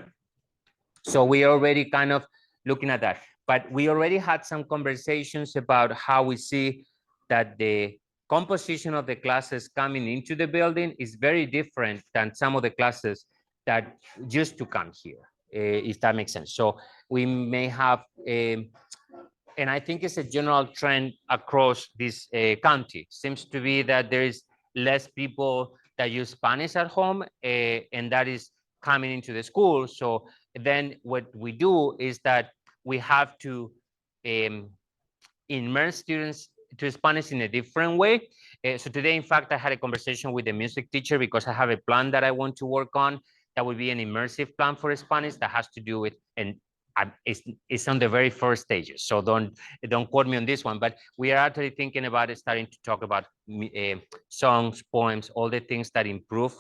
So we are already kind of looking at that, but we already had some conversations about how we see that the composition of the classes coming into the building is very different than some of the classes that used to come here, if that makes sense. So we may have, and I think it's a general trend across this county. Seems to be that there is less people that use Spanish at home, and that is coming into the school. So then what we do is that we have to immerse students to Spanish in a different way. So today, in fact, I had a conversation with the music teacher because I have a plan that I want to work on. That would be an immersive plan for Spanish that has to do with, and it's on the very first stages. So don't quote me on this one, but we are actually thinking about it, starting to talk about songs, poems, all the things that improve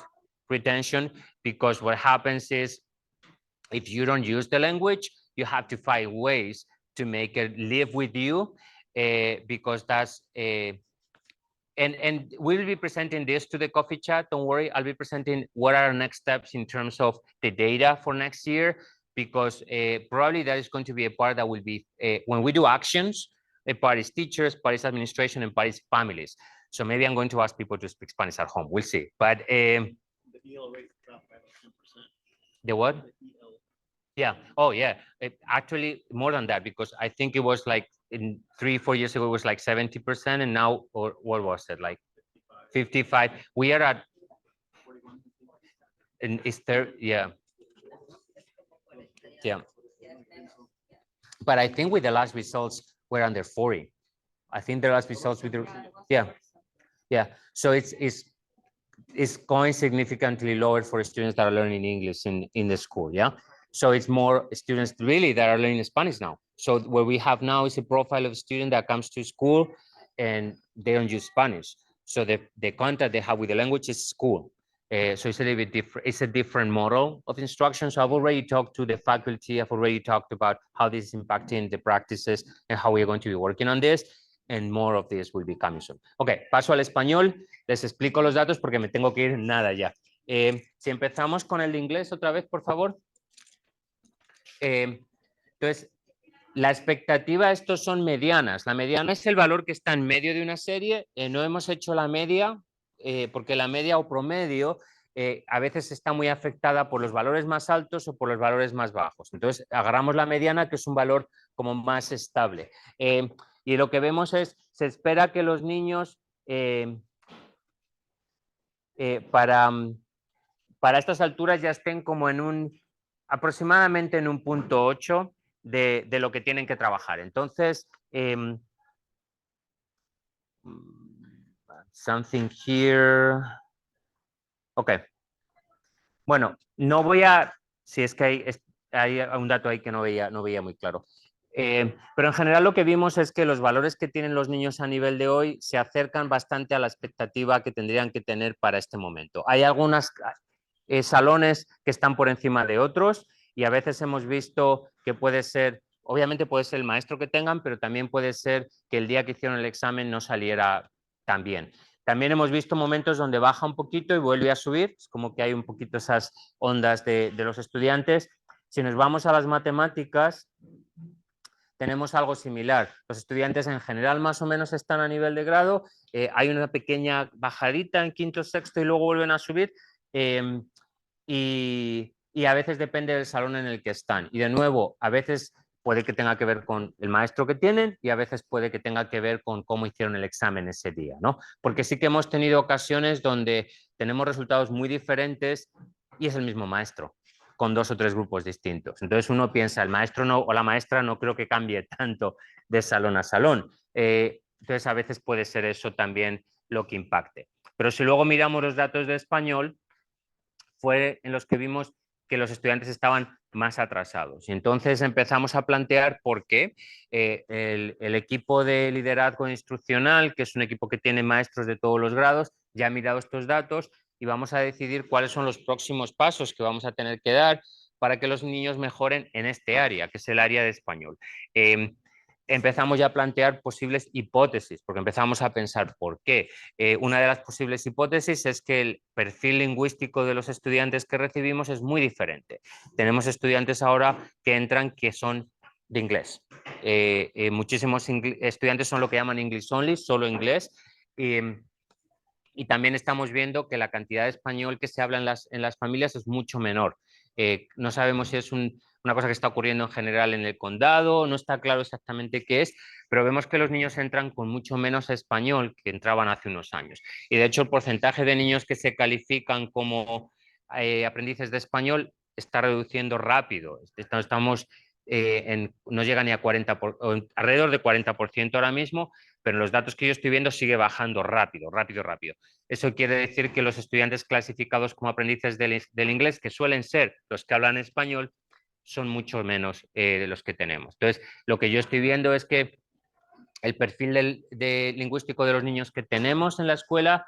retention, because what happens is if you don't use the language, you have to find ways to make it live with you, because that's and we'll be presenting this to the coffee chat. Don't worry, I'll be presenting what are our next steps in terms of the data for next year, because probably that is going to be a part that will be when we do actions, a part is teachers, part is administration, and part is families. So maybe I'm going to ask people to speak Spanish at home. We'll see. But the EL rate dropped by about 10%. The what? The EL. Yeah. Oh, yeah. Actually, more than that, because I think it was like in 3-4 years ago, it was like 70%, and now, or what was it, like 55? We are at 41. And it's there, yeah. Yeah. But I think with the last results, we're under 40. I think the last results with the, yeah. So it's going significantly lower for students that are learning English in the school, yeah? So it's more students really that are learning Spanish now. So what we have now is a profile of a student that comes to school and they don't use Spanish. So the contact they have with the language is school. So it's a little bit different. It's a different model of instruction. So I've already talked to the faculty. I've already talked about how this is impacting the practices and how we're going to be working on this. And more of this will be coming soon. Ok, paso al español. Les explico los datos porque me tengo que ir nada ya. Si empezamos con el de inglés otra vez, por favor. Entonces, la expectativa, estos son medianas. La mediana es el valor que está en medio de una serie. No hemos hecho la media porque la media o promedio a veces está muy afectada por los valores más altos o por los valores más bajos. Entonces, agarramos la mediana, que es un valor como más estable. Y lo que vemos es, se espera que los niños para estas alturas ya estén como en aproximadamente en un 0.8 de lo que tienen que trabajar. Entonces, something here. Ok. Bueno, no voy a, si es que hay un dato ahí que no veía muy claro. Pero en general lo que vimos es que los valores que tienen los niños a nivel de hoy se acercan bastante a la expectativa que tendrían que tener para este momento. Hay algunos salones que están por encima de otros y a veces hemos visto que puede ser, obviamente puede ser el maestro que tengan, pero también puede ser que el día que hicieron el examen no saliera tan bien. También hemos visto momentos donde baja un poquito y vuelve a subir, es como que hay un poquito esas ondas de los estudiantes. Si nos vamos a las matemáticas, tenemos algo similar. Los estudiantes en general más o menos están a nivel de grado, hay una pequeña bajadita en quinto, sexto y luego vuelven a subir y a veces depende del salón en el que están. Y de nuevo, a veces puede que tenga que ver con el maestro que tienen y a veces puede que tenga que ver con cómo hicieron el examen ese día, ¿no? Porque sí que hemos tenido ocasiones donde tenemos resultados muy diferentes y es el mismo maestro, con 2 o 3 grupos distintos. Entonces uno piensa, el maestro no, o la maestra no creo que cambie tanto de salón a salón. Entonces a veces puede ser eso también lo que impacte. Pero si luego miramos los datos de español, fue en los que vimos que los estudiantes estaban más atrasados. Y entonces empezamos a plantear por qué el equipo de liderazgo instruccional, que es un equipo que tiene maestros de todos los grados, ya ha mirado estos datos y vamos a decidir cuáles son los próximos pasos que vamos a tener que dar para que los niños mejoren en este área, que es el área de español. Empezamos ya a plantear posibles hipótesis, porque empezamos a pensar por qué. Una de las posibles hipótesis es que el perfil lingüístico de los estudiantes que recibimos es muy diferente. Tenemos estudiantes ahora que entran que son de inglés. Muchísimos estudiantes son lo que llaman English only, solo inglés. Y también estamos viendo que la cantidad de español que se habla en las familias es mucho menor. No sabemos si es una cosa que está ocurriendo en general en el condado, no está claro exactamente qué es, pero vemos que los niños entran con mucho menos español que entraban hace unos años. Y de hecho el porcentaje de niños que se califican como aprendices de español está reduciendo rápido. Estamos no llega ni a 40%, alrededor de 40% ahora mismo, pero los datos que yo estoy viendo sigue bajando rápido. Eso quiere decir que los estudiantes clasificados como aprendices del inglés, que suelen ser los que hablan español, son mucho menos de los que tenemos. Entonces, lo que yo estoy viendo es que el perfil lingüístico de los niños que tenemos en la escuela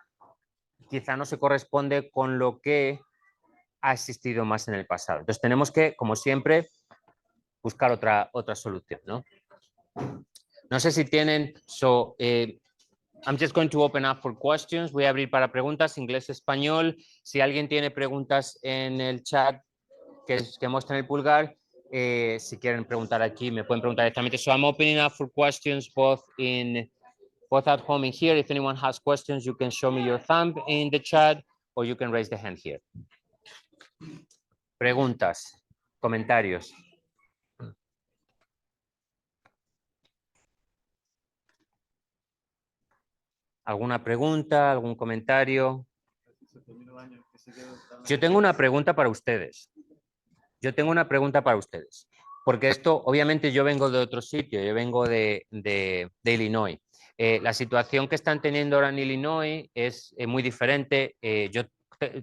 quizá no se corresponde con lo que ha existido más en el pasado. Entonces, tenemos que, como siempre, buscar otra solución, ¿no? No sé si tienen... I'm just going to open up for questions. Voy a abrir para preguntas, inglés, español. Si alguien tiene preguntas en el chat que muestren el pulgar, si quieren preguntar aquí, me pueden preguntar directamente. So I'm opening up for questions both at home and here. If anyone has questions, you can show me your thumb in the chat or you can raise the hand here. Preguntas, comentarios. ¿Alguna pregunta, algún comentario? Yo tengo una pregunta para ustedes. yo tengo una pregunta para ustedes, porque esto, obviamente yo vengo de otro sitio, yo vengo de Illinois. La situación que están teniendo ahora en Illinois es muy diferente. Yo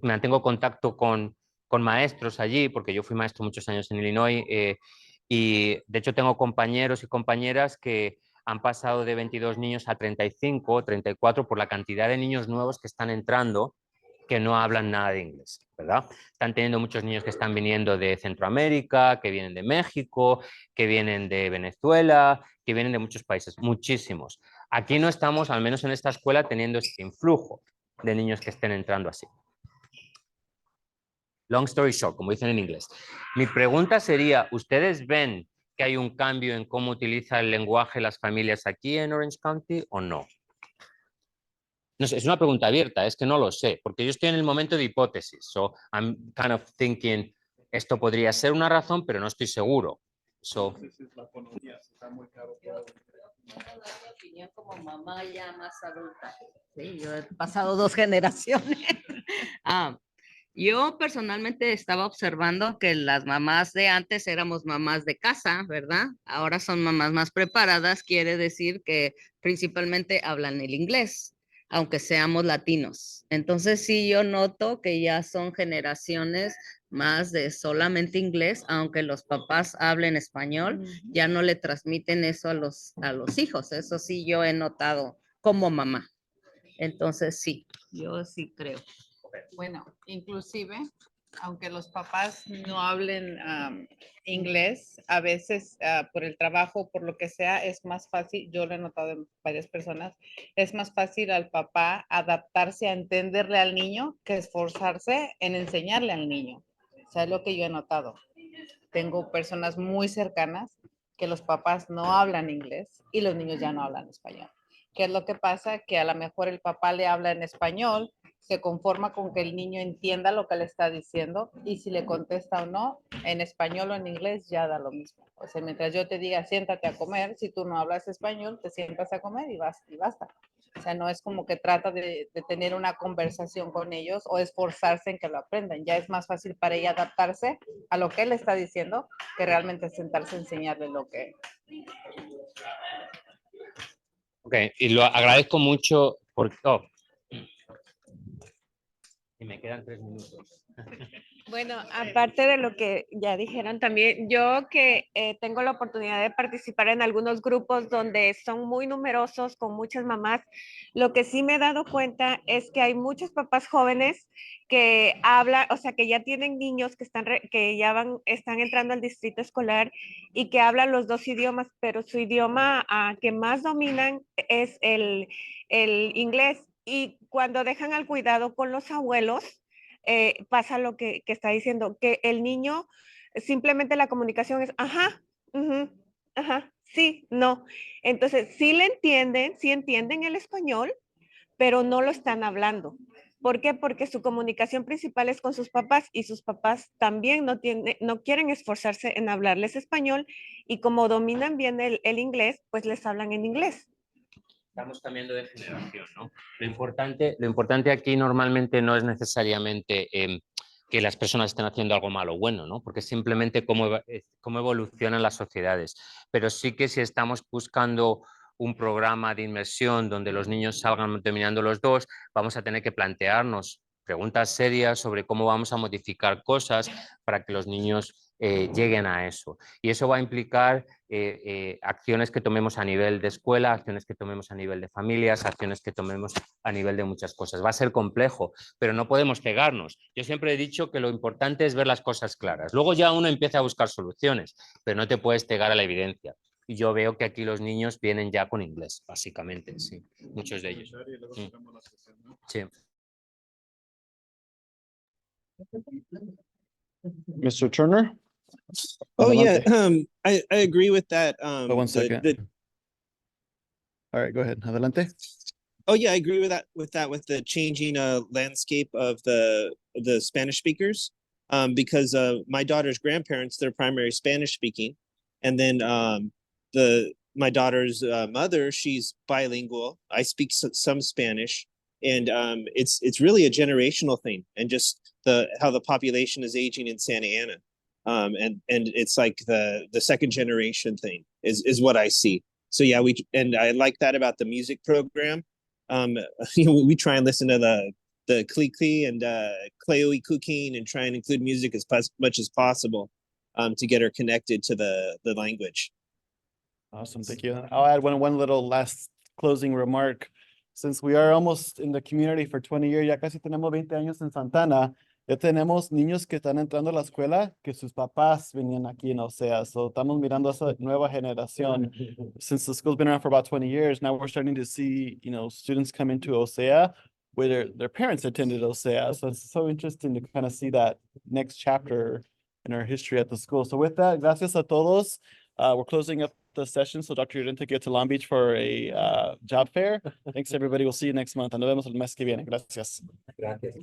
mantengo contacto con maestros allí, porque yo fui maestro muchos años en Illinois, y de hecho tengo compañeros y compañeras que han pasado de 22 niños a 35, 34 por la cantidad de niños nuevos que están entrando que no hablan nada de inglés, ¿verdad? Están teniendo muchos niños que están viniendo de Centroamérica, que vienen de México, que vienen de Venezuela, que vienen de muchos países, muchísimos. Aquí no estamos, al menos en esta escuela, teniendo este influjo de niños que estén entrando así. Long story short, como dicen en inglés. Mi pregunta sería, ¿ustedes ven que hay un cambio en cómo utiliza el lenguaje las familias aquí en Orange County o no? No sé, es una pregunta abierta, es que no lo sé, porque yo estoy en el momento de hipótesis. So I'm kind of thinking, esto podría ser una razón, pero no estoy seguro. So, Opinión como mamá ya más adulta. Sí, yo he pasado 2 generaciones. Yo personalmente estaba observando que las mamás de antes éramos mamás de casa, ¿verdad? Ahora son mamás más preparadas, quiere decir que principalmente hablan el inglés, aunque seamos latinos. Entonces sí, yo noto que ya son generaciones más de solamente inglés, aunque los papás hablen español, ya no le transmiten eso a los hijos. Eso sí yo he notado como mamá. Entonces sí, yo sí creo. Bueno, inclusive, aunque los papás no hablen inglés, a veces por el trabajo, por lo que sea, es más fácil, yo lo he notado en varias personas, es más fácil al papá adaptarse a entenderle al niño que esforzarse en enseñarle al niño. O sea, es lo que yo he notado. Tengo personas muy cercanas que los papás no hablan inglés y los niños ya no hablan español. ¿Qué es lo que pasa? Que a lo mejor el papá le habla en español, se conforma con que el niño entienda lo que le está diciendo y si le contesta o no, en español o en inglés ya da lo mismo. O sea, mientras yo te diga siéntate a comer, si tú no hablas español, te sientas a comer y basta. O sea, no es como que trata de tener una conversación con ellos o esforzarse en que lo aprendan. Ya es más fácil para ella adaptarse a lo que él está diciendo que realmente sentarse a enseñarle lo que... ok, y lo agradezco mucho porque... Oh. Y me quedan 3 minutos. Bueno, aparte de lo que ya dijeron también, yo que tengo la oportunidad de participar en algunos grupos donde son muy numerosos, con muchas mamás, lo que sí me he dado cuenta es que hay muchos papás jóvenes que hablan, o sea, que ya tienen niños que están entrando al distrito escolar y que hablan los 2 idiomas, pero su idioma que más dominan es el inglés. Y cuando dejan al cuidado con los abuelos, pasa lo que está diciendo, que el niño simplemente la comunicación es, ajá, ajá, sí, no. Entonces, sí entienden el español, pero no lo están hablando. ¿Por qué? Porque su comunicación principal es con sus papás y sus papás también no quieren esforzarse en hablarles español y como dominan bien el inglés, pues les hablan en inglés. Estamos cambiando de generación, ¿no? Lo importante aquí normalmente no es necesariamente que las personas estén haciendo algo malo o bueno, ¿no? Porque simplemente cómo evolucionan las sociedades. Pero sí que si estamos buscando un programa de inmersión donde los niños salgan dominando los dos, vamos a tener que plantearnos preguntas serias sobre cómo vamos a modificar cosas para que los niños lleguen a eso. Y eso va a implicar acciones que tomemos a nivel de escuela, acciones que tomemos a nivel de familias, acciones que tomemos a nivel de muchas cosas. Va a ser complejo, pero no podemos pegarnos. Yo siempre he dicho que lo importante es ver las cosas claras. Luego ya uno empieza a buscar soluciones, pero no te puedes pegar a la evidencia. Y yo veo que aquí los niños vienen ya con inglés, básicamente, sí, muchos de ellos. Sí. Mr. Turner. Oh yeah, Adelante. I agree with that. One second. All right, go ahead. Adelante. Oh yeah, I agree with that. With the changing landscape of the Spanish speakers, because my daughter's grandparents, they're primary Spanish speaking, and then my daughter's mother, she's bilingual. I speak some Spanish, and it's really a generational thing, and just how the population is aging in Santa Ana. And it's like the second generation thing is what I see. So yeah, and I like that about the music program. We try and listen to the Klikli and Kleoi cooking and try and include music as much as possible to get her connected to the language. Awesome, thank you. I'll add one little last closing remark. Since we are almost in the community for 20 years, ya casi tenemos 20 años en Santana, ya tenemos niños que están entrando a la escuela que sus papás venían aquí en Osea. So estamos mirando a esa nueva generación. Since the school's been around for about 20 years, now we're starting to see, students come into Osea where their parents attended Osea. So it's so interesting to kind of see that next chapter in our history at the school. So with that, gracias a todos. We're closing up the session, so Dr. Llorente get to Long Beach for a job fair. Thanks, everybody. We'll see you next month. Nos vemos el mes que viene. Gracias. Gracias.